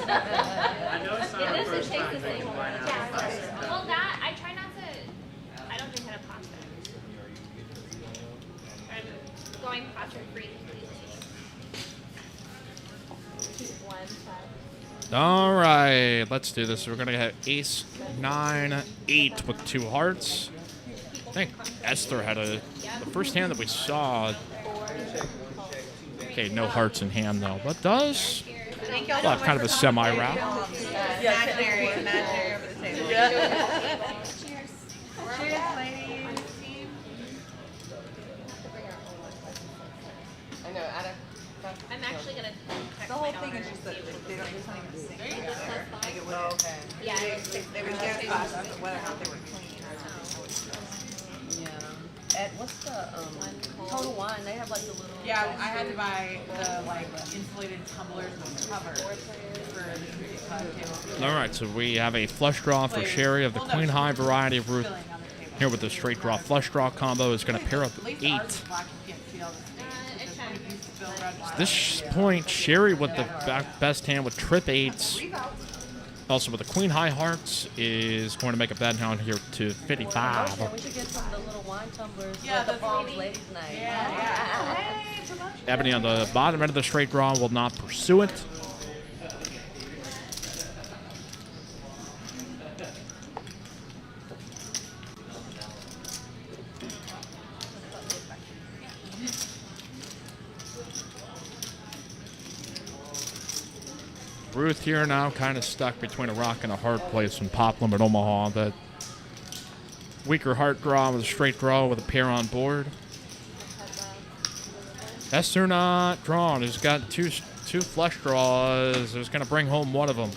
I know it's not our It first doesn't time taste the drinking same. wine out of Yeah, plastic. well, that, I try not to, I don't drink out of plastic. I'm going plastic free completely. Keep one side. All right, let's do this. We're going to get ace, 9, 8 with 2 hearts. I think Esther had the first hand that we saw. Okay, no hearts in hand though, but does well, kind of a semi-wrap. Imaginary over the table. Cheers. Cheers, ladies. I know. I'm actually gonna text The whole thing is just that they don't even sing together. Like it was, Okay. Yeah. they were just classes of whether or not they were clean. Yeah. At what's the Total Wine? They have like the little. Yeah, I had to buy the like insulated tumblers with cover for the cocktail. All right, so we have a flush draw for Sherry of the Queen High variety of Ruth. Filling on the table. Here with the straight draw flush draw combo is going to pair up At least 8. ours is black, you can't see all the stains, because when you use the fill red wine- At this point, Sherry with the best hand with trip 8s. Also with the Queen High Hearts is going to make a bet down here to 55. Okay, we should get some of the little wine tumblers Yeah, with the the Palms Ladies Night. Yeah. Ebony on the bottom end of the straight draw will not pursue it. Ruth here now kind of stuck between a rock and a hard place in Poplar at Omaha. That weaker heart draw with a straight draw with a pair on board. Esther not drawn. He's got two flush draws. Is going to bring home one of them.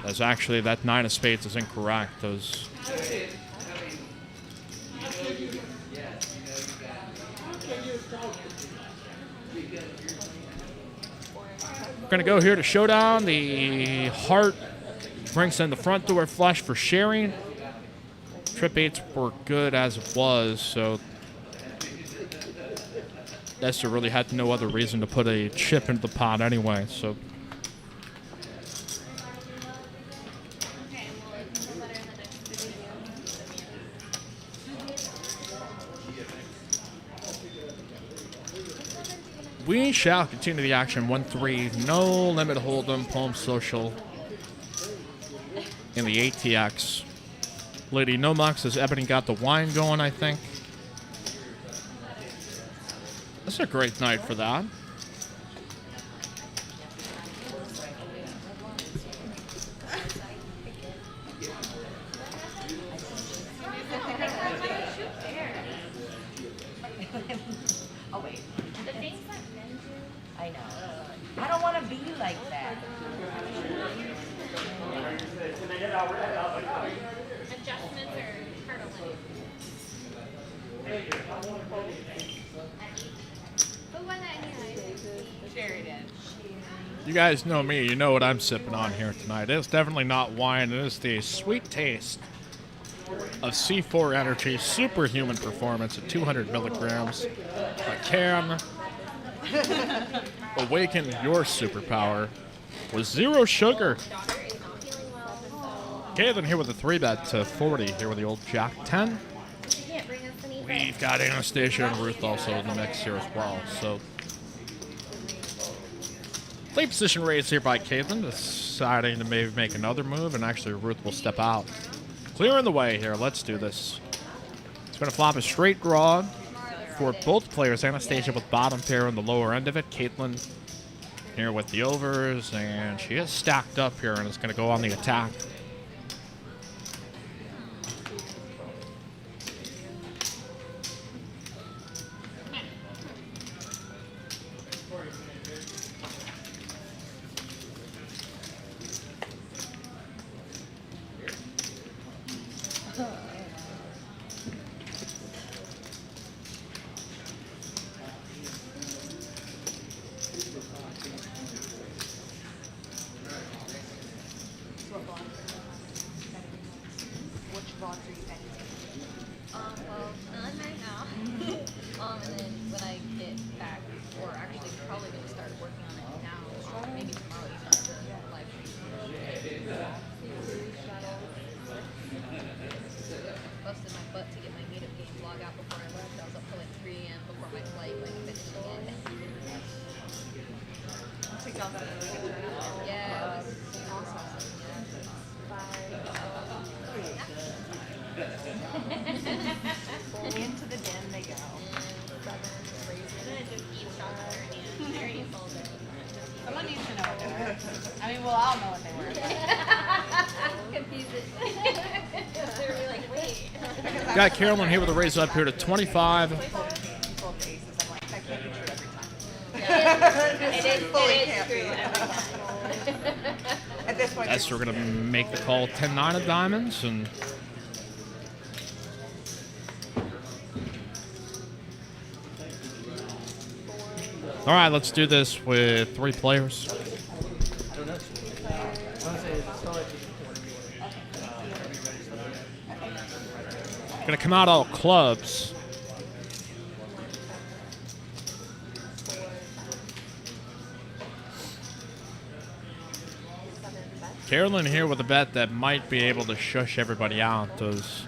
As actually that 9 of spades is incorrect. Those. We're going to go here to showdown. The heart brings in the front door flush for sharing. Trip 8s were good as it was, so Esther really had no other reason to put a chip into the pot anyway, so. We shall continue the action. 1-3, no limit hold'em, Palm Social in the ATX. Lady Nomox has Ebony got the wine going, I think. That's a great night for that. Oh wait, The things that men do. I know. I don't want to be like that. Adjustments are hurdling. Who won that anyway? Sherry did. You guys know me. You know what I'm sipping on here tonight. It's definitely not wine. It is the sweet taste of C4 Energy Superhuman Performance at 200 milligrams. A can. Awaken your superpower with 0 sugar. Caitlin here with a 3-bet to 40 here with the old Jack 10. She can't bring us any. We've got Anastasia and Ruth also in the mix here as well. So Late position raised here by Caitlin, deciding to maybe make another move, and actually Ruth will step out. Clearing the way here. Let's do this. It's going to flop a straight draw for both players. Anastasia with bottom pair on the lower end of it. Caitlin here with the overs, and she is stacked up here and is going to go on the attack. Well, none right now. And then when I get back, or actually probably gonna start working on it now, maybe tomorrow even for live stream. Busted my butt to get my meetup game vlog out before I left. I was up till like 3 a.m. before my flight, like finishing it. TikTok got a really good turnout. Yeah, it was awesome. Into the den they go. Someone needs to know what they were. I mean, we'll all know what they were. Confuse it. They're really like, wait. Got Carolyn here with a raise up here to 25. People with aces, I'm like, that can't be true every time. It is fully true can't be. every time. At this point, Yes, we're going to make the call 10-9 of diamonds, and all right, let's do this with 3 players. Gonna come out all clubs. Carolyn here with a bet that might be able to shush everybody out. Does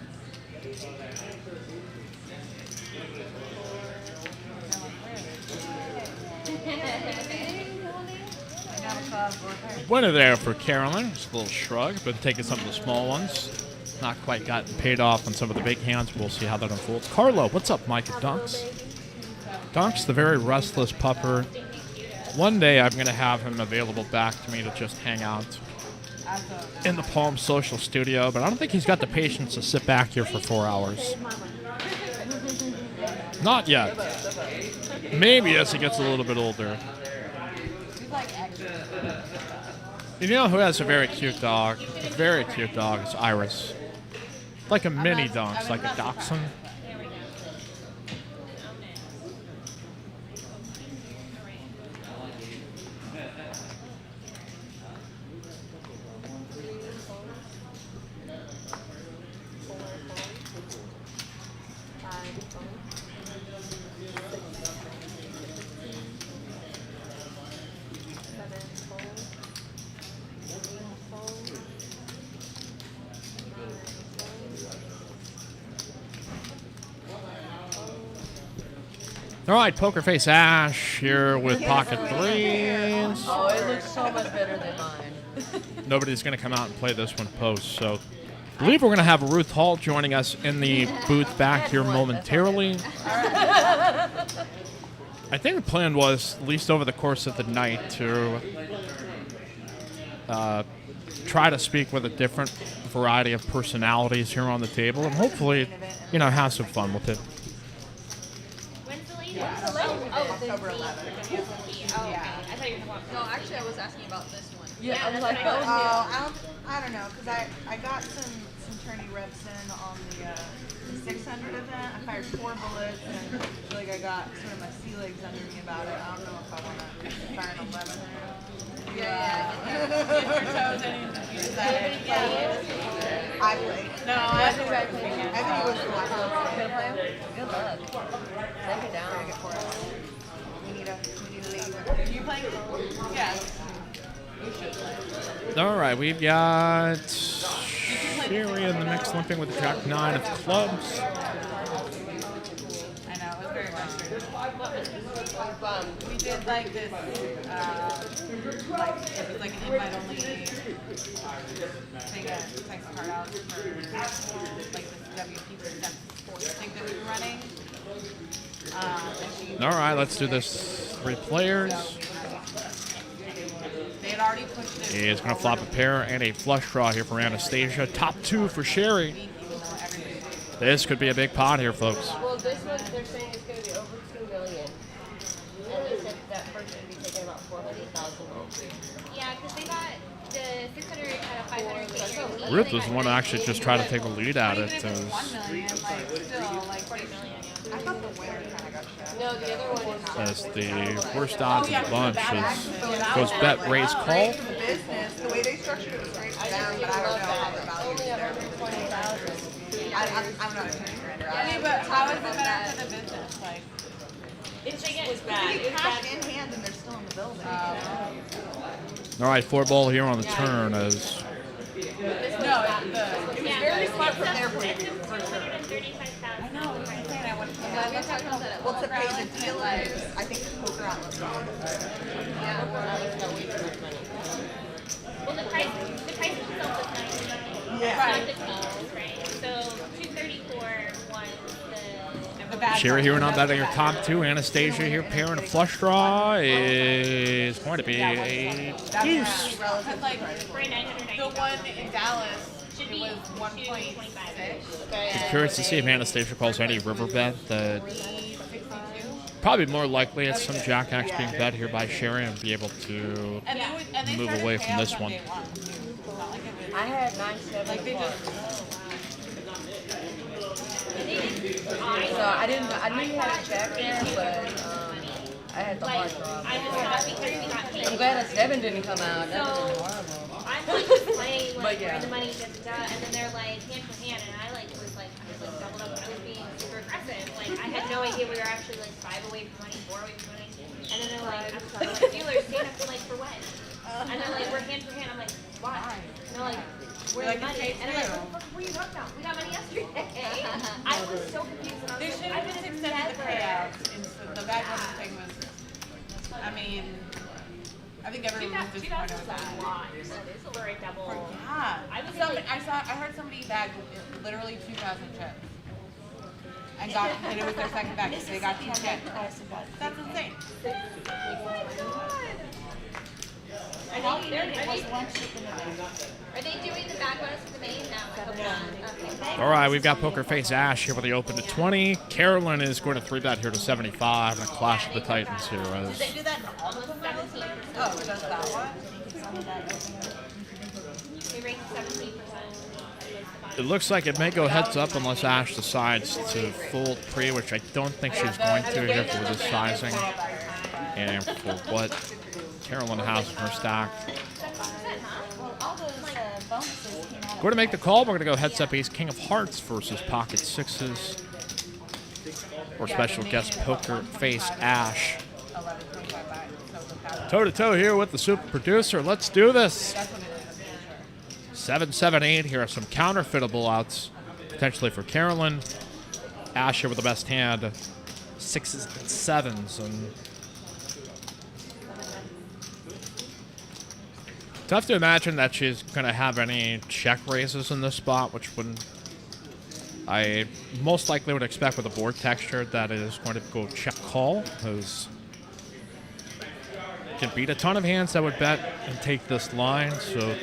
winner there for Carolyn. Just a little shrug, but taking some of the small ones. Not quite gotten paid off on some of the big hands. We'll see how that unfolds. Carlo, what's up, Mike at Dunks? Dunks, the very restless pupper. One day I'm going to have him available back to me to just hang out in the Palm Social Studio, but I don't think he's got the patience to sit back here for 4 hours. Not yet. Maybe as he gets a little bit older. You know who has a very cute dog? A very cute dog is Iris. Like a mini Dunks, like a dachshund. All right, Pokerface Ash here with pocket threes. Oh, it looks so much better than mine. Nobody's going to come out and play this one post, so I believe we're going to have Ruth Hall joining us in the booth back here momentarily. I think the plan was, at least over the course of the night, to try to speak with a different variety of personalities here on the table, and hopefully, you know, have some fun with it. October 11th. Oh, okay. I thought you were talking about. No, actually, I was asking about this one. Yeah, I was like, I don't know, because I got some tourney reps in on the 600 event. I fired 4 bullets, and I feel like I got sort of my sea legs under me about it. I don't know if I want to fire an 11. Yeah. I played. No, I think it was the last one. good luck. Take it down. We need a lead. Are you playing? Yeah. You should play. All right, we've got Sherry in the mix, limping with the jack 9 of clubs. I know, it was very frustrating. We did like this, like, it was like an invite only thing, text card out for like this WP sports thing that we were running. All right, let's do this. 3 players. They had already pushed it. He's going to flop a pair and a flush draw here for Anastasia. Top 2 for Sherry. This could be a big pot here, folks. Well, this one, they're saying it's going to be over $2 million. And they said that person would be taking about $400,000. Yeah, because they got the 600 out of 500 K. Ruth was the one to actually just try to take a lead at it. Even if it's 1 million, like, still, like, 40 million. I thought the winner kind of got shot. No, the other one is As the worst odds of the bunch goes bet, raise, call. Great for the business. The way they structured it was great for them, but I don't know how the value is there. I'm not a tennis grander. I mean, but how is it better for the business? Like, It's bad. You get cash in hand and they're still in the building. All right, 4 ball here on the turn as no, it's very smart from their point of view. $235,000. I know, I'm saying I want to Well, to pay the dealers, I think the poker outlet's gone. Well, the price itself is nice. Yeah. It's not the fees, right? So 234 was the bad Sherry here not betting her top 2. Anastasia here pairing a flush draw is going to be a deuce. Like, for a $990. the one in Dallas, Should it be was 1.6. 225. I'm curious to see if Anastasia calls any river bet. That 362. probably more likely it's some Jack X being bet here by Sherry and be able to And they move started away from payouts this on one. day one, too. It's not like it was, I had 974. like they just, So I didn't have a check there, but I had the hard draw. I was happy because we got paid. I'm glad that 7 didn't come out. That would have been So horrible. I'm like just playing like But we're yeah. in the money, and then they're like hand for hand, and I was doubled up. I was being super aggressive. Like I had no idea we were actually like 5 away from money, 4 away from money, and then they're like, dealers stand up for like for what? And they're like, we're hand for hand. I'm like, why? And they're like, we're Like, in money. it's And I'm like, true. what the fuck were you talking about? We got money yesterday. I was so confused. And I they was should like, have I've just been extended the never. payouts. The bad one thing was, I mean, I think everyone was disappointed with that. That is a very double. Yeah. I heard somebody bagged literally 2,000 chips. And it was their second bag, so they got 2 chips. That's insane. Are they doing the back bonus for the main now? Okay. All right, we've got Pokerface Ash here with the open to 20. Carolyn is going to 3-bet here to 75 and a clash of the Titans here. As They do that in all of them? Oh, just that one? They ranked 17%. it looks like it may go heads up unless Ash decides to fold pre, which I don't think she's going to here for this sizing and for what Carolyn has in her stack. Going to make the call. We're going to go heads up ace king of hearts versus pocket sixes. Or special guest Pokerface Ash. Toe to toe here with the super producer. Let's do this. 7-7-8. Here are some counterfeitable outs potentially for Carolyn. Ash here with the best hand. 6s and 7s and. Tough to imagine that she's going to have any check raises in this spot, which wouldn't. I most likely would expect with a board texture that it is going to go check call, because it can beat a ton of hands that would bet and take this line. So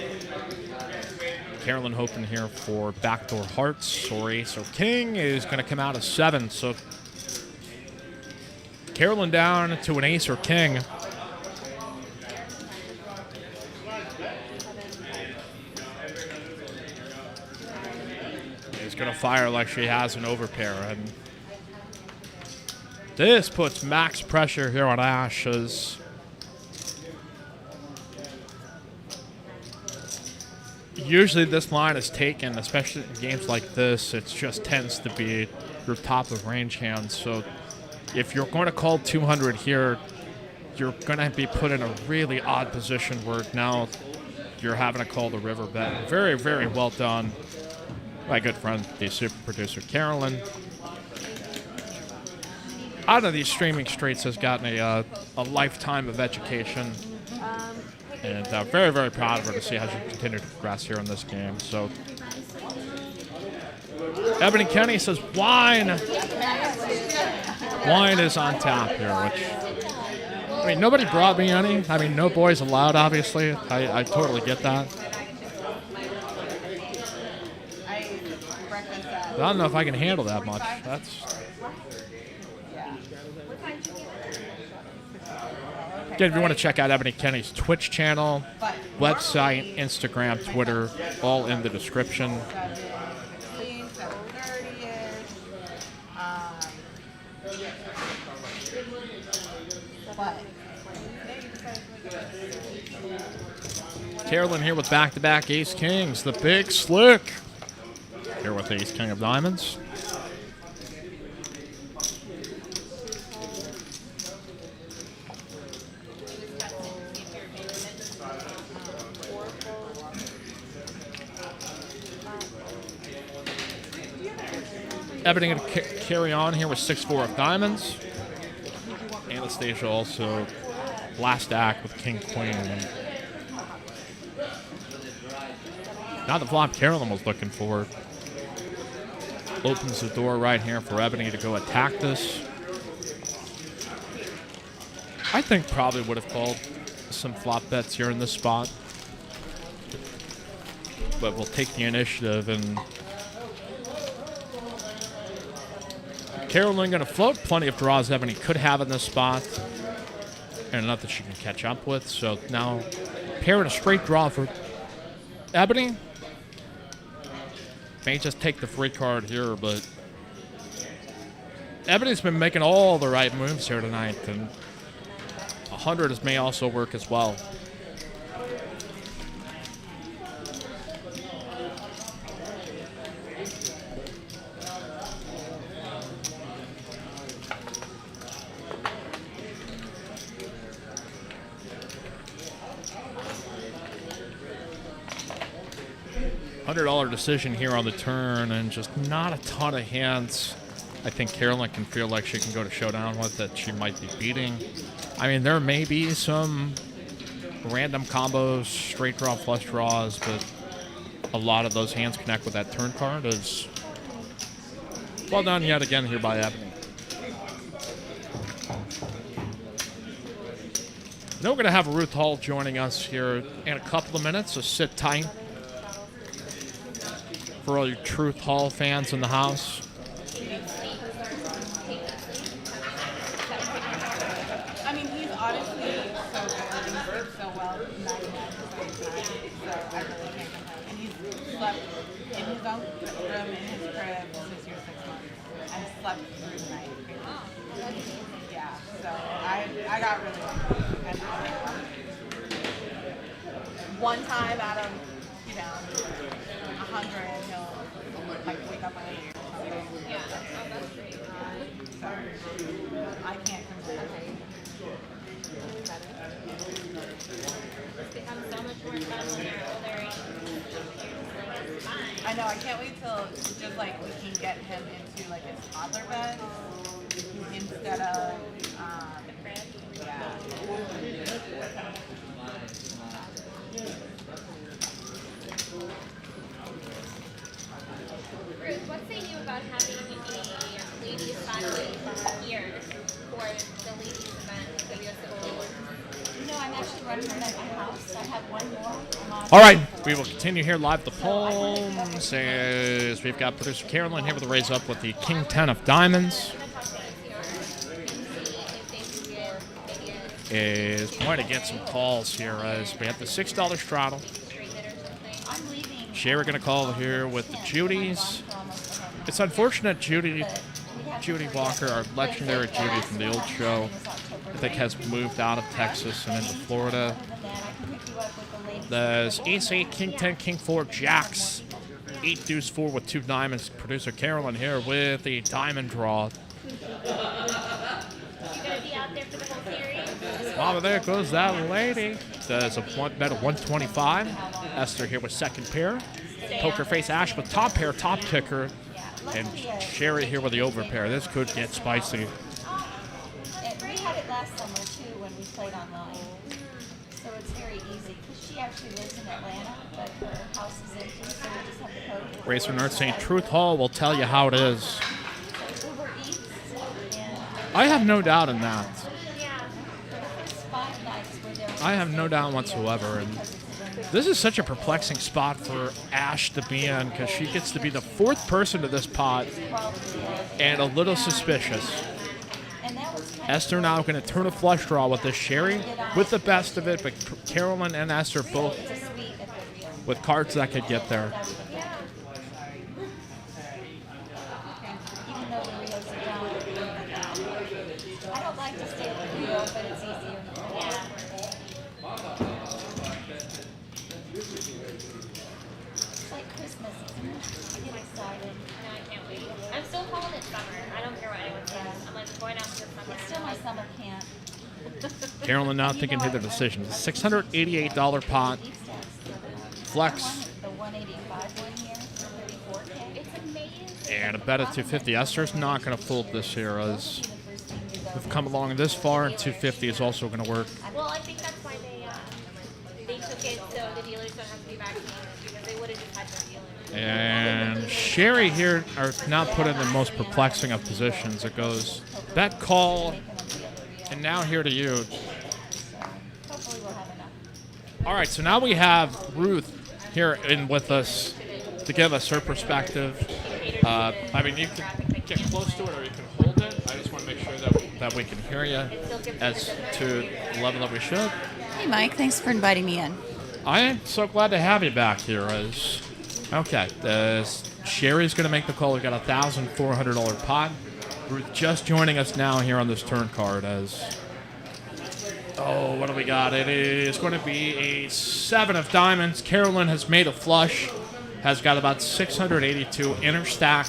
Carolyn hoping here for backdoor hearts or ace or king is going to come out as 7. So Carolyn down to an ace or king. Going to fire like she has an overpair, and this puts max pressure here on Ash. As usually this line is taken, especially in games like this. It just tends to be your top of range hands. So if you're going to call 200 here, you're going to be put in a really odd position where now you're having to call the river bet. Very, very well done. My good friend, the super producer Carolyn. out of these streaming streets has gotten a lifetime of education. And very, very proud of her to see how she continued to progress here in this game. So, Ebony Kenney says wine. Wine is on tap here, which, I mean, nobody brought me any. I mean, no boys allowed, obviously. I totally get that. I don't know if I can handle that much. Again, if you want to check out Ebony Kenney's Twitch channel, website, Instagram, Twitter, all in the description. Carolyn here with back-to-back Ace Kings, the Big Slick. Here with Ace King of Diamonds. Ebony going to carry on here with 6-4 of diamonds. Anastasia also last act with King Queen. Not the flop Carolyn was looking for. Opens the door right here for Ebony to go attack this. I think probably would have called some flop bets here in this spot. But we'll take the initiative, and Carolyn going to float. Plenty of draws Ebony could have in this spot, and enough that she can catch up with. So now pairing a straight draw for Ebony. May just take the free card here, but Ebony's been making all the right moves here tonight, and 100 may also work as well. $100 decision here on the turn, and just not a ton of hands I think Carolyn can feel like she can go to showdown with that she might be beating. I mean, there may be some random combos, straight draw, flush draws, but a lot of those hands connect with that turn card. Is well done yet again here by Ebony. Now we're going to have Ruth Hall joining us here in a couple of minutes, so sit tight. For all you Truth Hall fans in the house. I mean, he's honestly so good. He sleeps so well 99% of the time. So I really can't complain. And he's slept in his own room, in his crib, since he was 6 months. And slept through the night. Yeah, so I got really lucky. And one time out of, 100, he'll like wake up on a or something. Yeah, oh, that's great. So I can't complain. It's become so much more fun when you're older. It's fine. I know, I can't wait till just like we can get him into like his toddler bed instead of yeah. Ruth, what say you about having a ladies' fundraiser here for the ladies' event that we have? No, I'm actually running them at my house. I have one more. All right, we will continue here live the Palms as we've got producer Carolyn here with the raise up with the King 10 of Diamonds. Is going to get some calls here as we have the $6 straddle. Sherry going to call here with the Judys. It's unfortunate Judy Walker, our legendary Judy from the old show, I think has moved out of Texas and into Florida. There's Ace 8, King 10, King 4, Jacks, 8 deuce 4 with 2 diamonds. Producer Carolyn here with the diamond draw. Well, there goes that lady. There's a bet of 125. Esther here with second pair. Pokerface Ash with top pair, top kicker. And Sherry here with the over pair. This could get spicy. summer too when we played online. So it's very easy because she actually lives in Atlanta, but her house is empty, so we just have the code. Racer Nerd saying Truth Hall will tell you how it is. So Uber Eats and I have no doubt in that. for the first 5 nights where there was I have no doubt whatsoever. And this is such a perplexing spot for Ash to be in because she gets to be the 4th person to this pot and a little suspicious. and that was kind Esther now going to turn a flush draw with this Sherry with the best of it, but Carolyn and Esther both of sweet at the real. with cards that could get there. Even though the Rio's a down. I don't like to stay at the Rio, but it's easier. It's like Christmas, isn't it? I get excited. No, I can't wait. I'm still calling it summer. I don't care what anyone says. I'm like going out to the summer. It's still my summer camp. Carolyn now thinking through the decisions. $688 pot. Flex. The 185 one here for 34K. It's amazing. And a bet at 250. Esther's not going to fold this year as we've come along this far, and 250 is also going to work. Well, I think that's why they took it so the dealers don't have to be vaccinated because they would have just had their dealers. And Sherry here are now put in the most perplexing of positions. It goes bet call, and now here to you. Hopefully we'll have enough. All right, so now we have Ruth here in with us to give us her perspective. I mean, you can get close to it or you can hold it. I just want to make sure that we can hear you as to the level that we should. Hey, Mike. Thanks for inviting me in. I am so glad to have you back here. Sherry's going to make the call. We've got a $1,400 pot. Ruth just joining us now here on this turn card as... Oh, what do we got? It is going to be a 7 of diamonds. Carolyn has made a flush. Has got about 682 in her stack.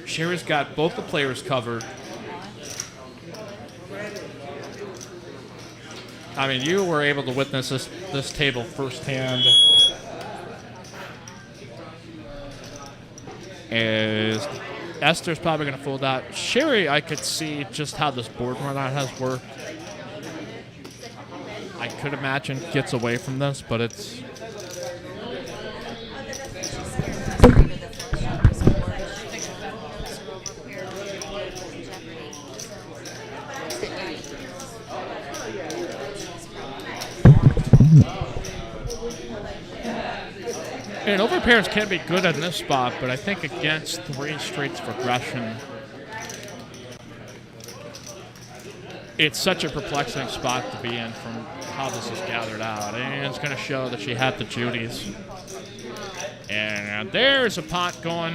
Sherry's got both the players covered. I mean, you were able to witness this table firsthand. As Esther's probably going to fold out. Sherry, I could see just how this board run out has worked. I could imagine gets away from this, but it's... And overpairs can be good in this spot, but I think against 3 straights of aggression, it's such a perplexing spot to be in from how this is gathered out. And it's going to show that she had the Judies. And there's a pot going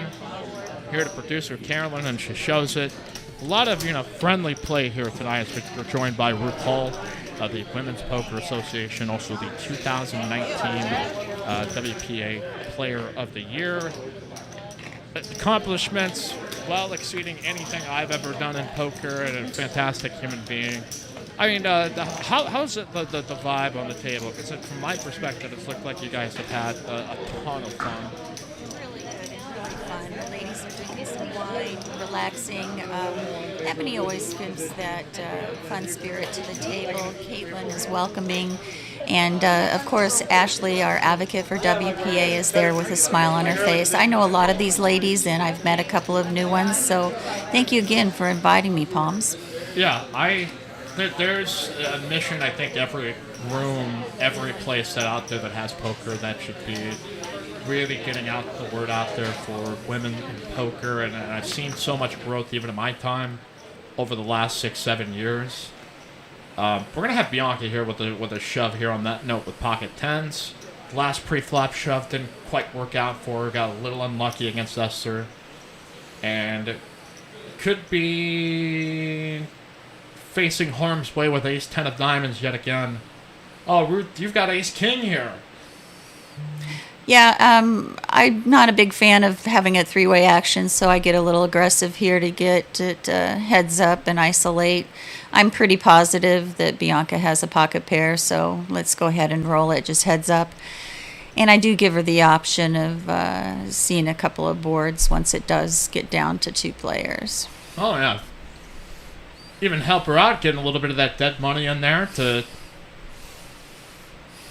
here to producer Carolyn, and she shows it. A lot of, friendly play here tonight as we're joined by Ruth Hall of the Women's Poker Association, also the 2019 WPA Player of the Year. Accomplishments well exceeding anything I've ever done in poker, and a fantastic human being. I mean, how's the vibe on the table? Because from my perspective, it's looked like you guys have had a ton of fun. Really good and really fun. The ladies are drinking some wine, relaxing. Ebony always gives that fun spirit to the table. Caitlin is welcoming. And, of course, Ashley, our advocate for WPA, is there with a smile on her face. I know a lot of these ladies, and I've met a couple of new ones. So thank you again for inviting me, Palms. Yeah, there's a mission, I think, every room, every place that out there that has poker that should be really getting out the word out there for women in poker. And I've seen so much growth even in my time over the last 6-7 years. We're going to have Bianca here with a shove here on that note with pocket tens. Last pre-flop shove didn't quite work out for her. Got a little unlucky against Esther. And could be facing harm's way with ace-10 of diamonds yet again. Oh, Ruth, you've got ace-king here. Yeah, I'm not a big fan of having a three-way action, so I get a little aggressive here to get it heads up and isolate. I'm pretty positive that Bianca has a pocket pair, so let's go ahead and roll it, just heads up. And I do give her the option of seeing a couple of boards once it does get down to 2 players. Oh, yeah. even help her out, getting a little bit of that dead money in there to...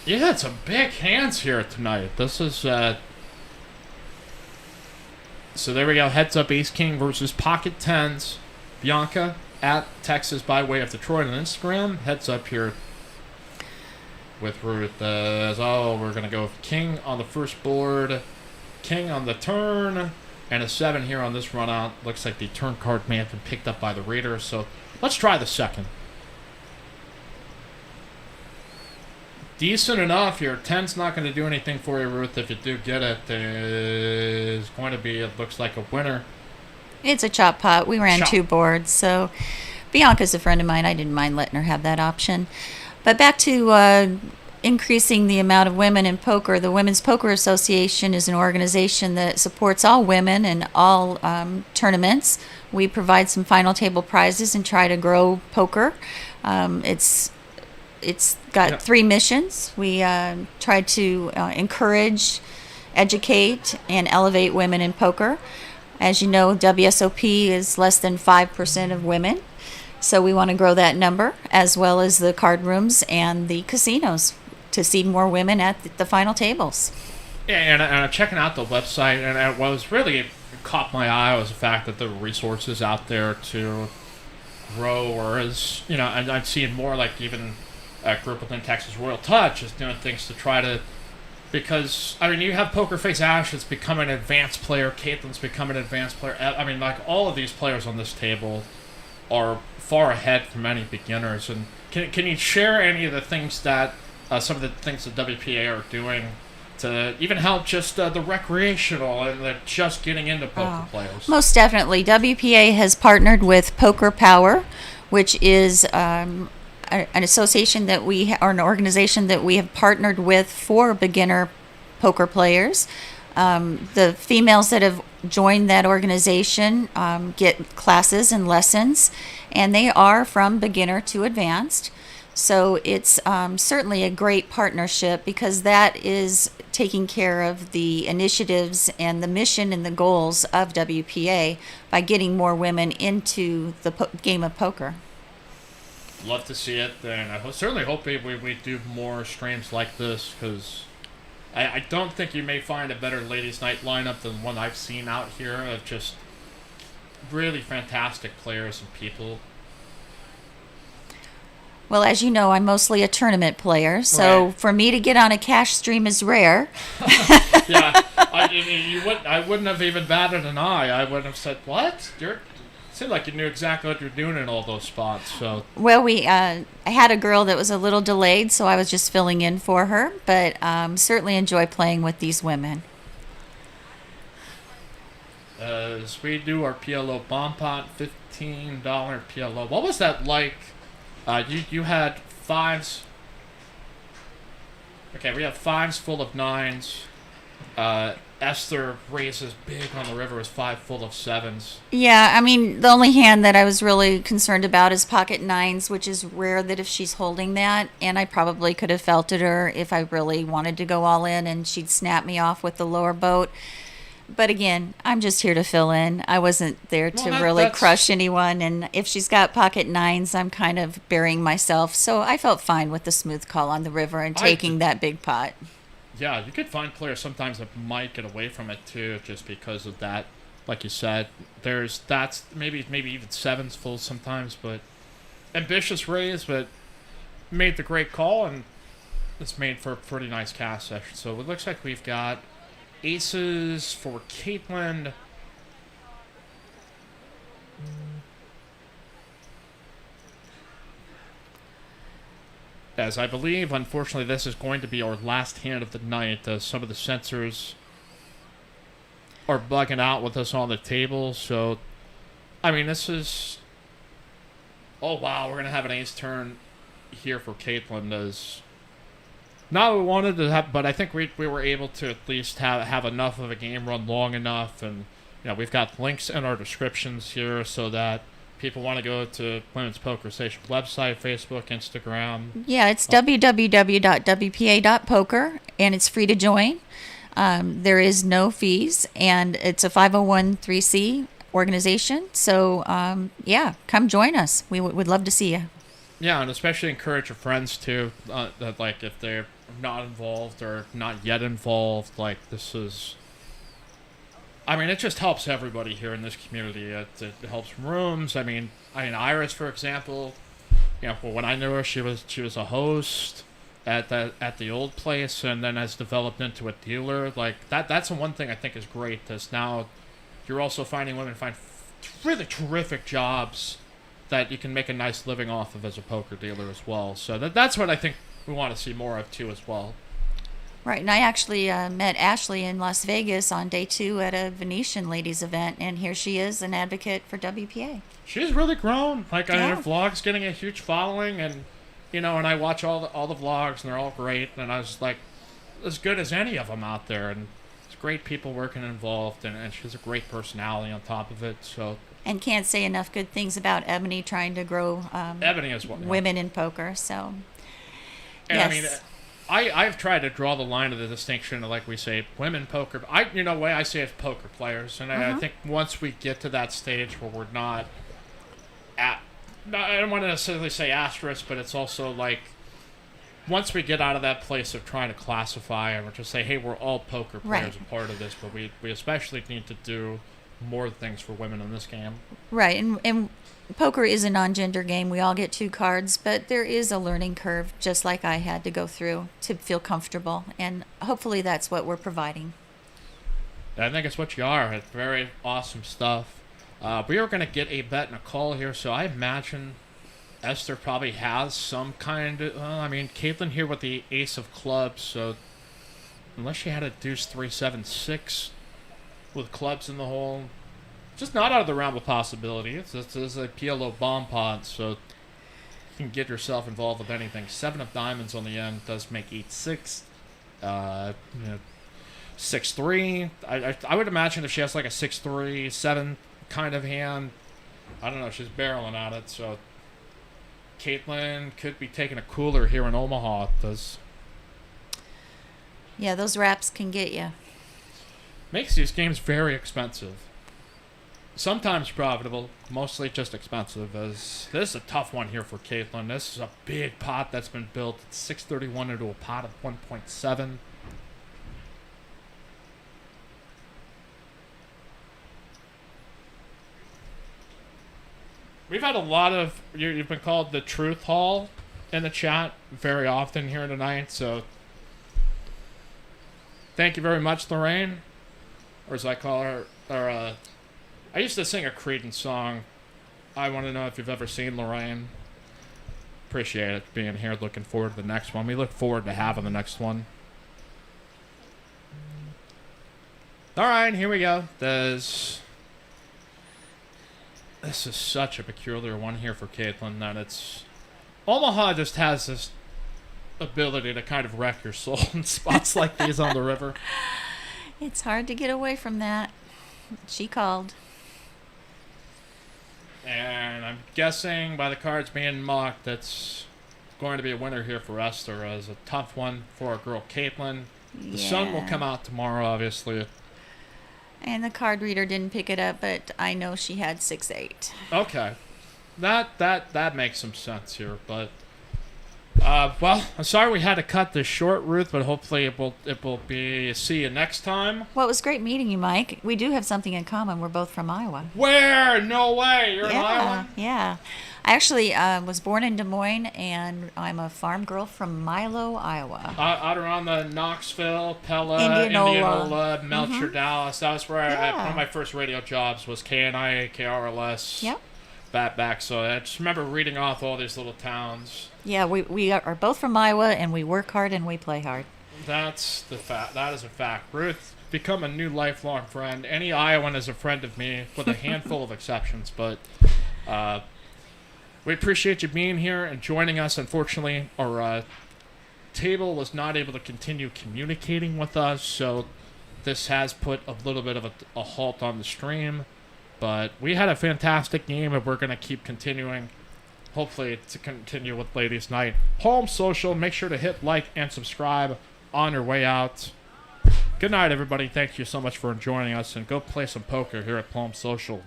Yeah, it's some big hands here tonight. This is, So there we go. Heads up, Ace King versus Pocket Tens. Bianca at Texas by way of Detroit on Instagram. Heads up here with Ruth. We're going to go with King on the first board, King on the turn, and a 7 here on this run out. Looks like the turn card may have been picked up by the Raiders, so let's try the second. Decent enough here. 10's not going to do anything for you, Ruth. If you do get it, there's going to be, it looks like, a winner. It's a chop pot. We ran Chop. 2 boards, so Bianca's a friend of mine. I didn't mind letting her have that option. But back to increasing the amount of women in poker. The Women's Poker Association is an organization that supports all women in all tournaments. We provide some final table prizes and try to grow poker. It's got 3 missions. We try to encourage, educate, and elevate women in poker. As you know, WSOP is less than 5% of women. So we want to grow that number, as well as the card rooms and the casinos, to see more women at the final tables. Yeah, and I'm checking out the website, and what was really caught my eye was the fact that there were resources out there to grow, or as, you know, I'm seeing more like even a group within Texas Royal Touch is doing things to try to, because, I mean, you have Pokerface Ash that's becoming an advanced player, Caitlin's becoming an advanced player. I mean, like, all of these players on this table are far ahead from any beginners. And can you share any of the things that, some of the things that WPA are doing to even help just the recreational and the just getting into poker players? Most definitely. WPA has partnered with Poker Power, which is an association that or an organization that we have partnered with for beginner poker players. The females that have joined that organization get classes and lessons, and they are from beginner to advanced. So it's certainly a great partnership, because that is taking care of the initiatives and the mission and the goals of WPA by getting more women into the game of poker. Love to see it, and I certainly hope we do more streams like this, because I don't think you may find a better ladies' night lineup than one I've seen out here of just really fantastic players and people. Well, as you know, I'm mostly a tournament player, so for me to get on a cash stream is rare. Yeah, I wouldn't have even batted an eye. I would have said, "What? It seemed like you knew exactly what you're doing in all those spots." So. Well, I had a girl that was a little delayed, so I was just filling in for her, but certainly enjoy playing with these women. As we do our PLO bomb pot, $15 PLO. What was that like? You had 5s. Okay, we have 5s full of 9s. Esther raises big on the river was 5 full of 7s. Yeah, I mean, the only hand that I was really concerned about is pocket 9s, which is rare that if she's holding that, and I probably could have felted her if I really wanted to go all in, and she'd snap me off with the lower boat. But again, I'm just here to fill in. I wasn't there to really crush anyone, and if she's got pocket 9s, I'm kind of burying myself. So I felt fine with the smooth call on the river and taking that big pot. Yeah, you could find players sometimes that might get away from it too, just because of that. Like you said, that's maybe even 7s full sometimes, but ambitious raise, but made the great call, and it's made for a pretty nice cast session. So it looks like we've got aces for Caitlin. As I believe, unfortunately, this is going to be our last hand of the night. Some of the sensors are bugging out with us on the table. So, I mean, this is... Oh, wow, we're going to have an ace turn here for Caitlin. Not what we wanted to have, but I think we were able to at least have enough of a game run long enough. And, you know, we've got links in our descriptions here so that people want to go to Women's Poker Station website, Facebook, Instagram. Yeah, it's www.wpa.poker, and it's free to join. There is no fees, and it's a 501(c), organization. So, yeah, come join us. We would love to see you. Yeah, and especially encourage your friends too. That like if they're not involved or not yet involved, like this is. I mean, it just helps everybody here in this community. It helps rooms. I mean, Iris, for example. You know, when I knew her, she was a host at the old place, and then has developed into a dealer. Like that's the one thing I think is great. Is now you're also finding women find really terrific jobs that you can make a nice living off of as a poker dealer as well. So that's what I think we want to see more of too as well. Right, and I actually met Ashley in Las Vegas on day 2 at a Venetian ladies event, and here she is, an advocate for WPA. She's really grown. Like, Yeah. her vlog's getting a huge following, and you know, and I watch all the vlogs, and they're all great, and I was like, as good as any of them out there, and it's great people working involved, and she's a great personality on top of it. So. And can't say enough good things about Ebony trying to grow Ebony as well, yeah. women in poker. So, and yes. I mean, I've tried to draw the line of the distinction of, like we say, women poker. Way I say it's poker players, and I think once we get to that stage where we're not at, I don't want to necessarily say asterisk, but it's also like once we get out of that place of trying to classify and we're just say, hey, we're all poker players, a part of this, but we especially need to do more things for women in this game. Right, and poker is a non-gender game. We all get 2 cards, but there is a learning curve, just like I had to go through to feel comfortable, and hopefully that's what we're providing. I think it's what you are. It's very awesome stuff. We are going to get a bet and a call here, so I imagine Esther probably has some kind of... Caitlin here with the ace of clubs, so unless she had a deuce 3-7-6 with clubs in the hole, just not out of the realm of possibility. It's a PLO bomb pot, so you can get yourself involved with anything. 7 of diamonds on the end does make 8-6. 6-3. I would imagine if she has like a 6-3, 7 kind of hand, I don't know, she's barreling at it, so Caitlin could be taking a cooler here in Omaha. Yeah, those wraps can get you. Makes these games very expensive. Sometimes profitable, mostly just expensive. As this is a tough one here for Caitlin. This is a big pot that's been built. It's 631 into a pot of 1.7. We've had a lot of... You've been called the Truth Hall in the chat very often here tonight, so... Thank you very much, Lorraine. Or as I call her... I used to sing a Creedence song. I want to know if you've ever seen Lorraine. Appreciate it being here. Looking forward to the next one. We look forward to having the next one. Alright, here we go. This is such a peculiar one here for Caitlin that it's... Omaha just has this ability to kind of wreck your soul in spots like these on the river. It's hard to get away from that. She called. And I'm guessing by the cards being mocked, that's going to be a winner here for Esther. As a tough one for our girl Caitlin. The sun will come out tomorrow, obviously. And the card reader didn't pick it up, but I know she had 6-8. Okay. That makes some sense here, but... well, I'm sorry we had to cut this short, Ruth, but hopefully it will be... See you next time. Well, it was great meeting you, Mike. We do have something in common. We're both from Iowa. Where? No way. You're an Iowan? Yeah. I actually was born in Des Moines, and I'm a farm girl from Milo, Iowa. Out around the Knoxville, Pella, Indianola, Melcher, Dallas. That was where one of my first radio jobs was KNIA, KRLS. Yep. Back. So I just remember reading off all these little towns. Yeah, we are both from Iowa, and we work hard and we play hard. That's the fact. That is a fact. Ruth, become a new lifelong friend. Any Iowan is a friend of me, with a handful of exceptions. But we appreciate you being here and joining us. Unfortunately, our table was not able to continue communicating with us, so this has put a little bit of a halt on the stream. But we had a fantastic game, and we're going to keep continuing, hopefully, to continue with Ladies' Night. Home Social, make sure to hit like and subscribe on your way out. Good night, everybody. Thank you so much for joining us, and go play some poker here at Home Social.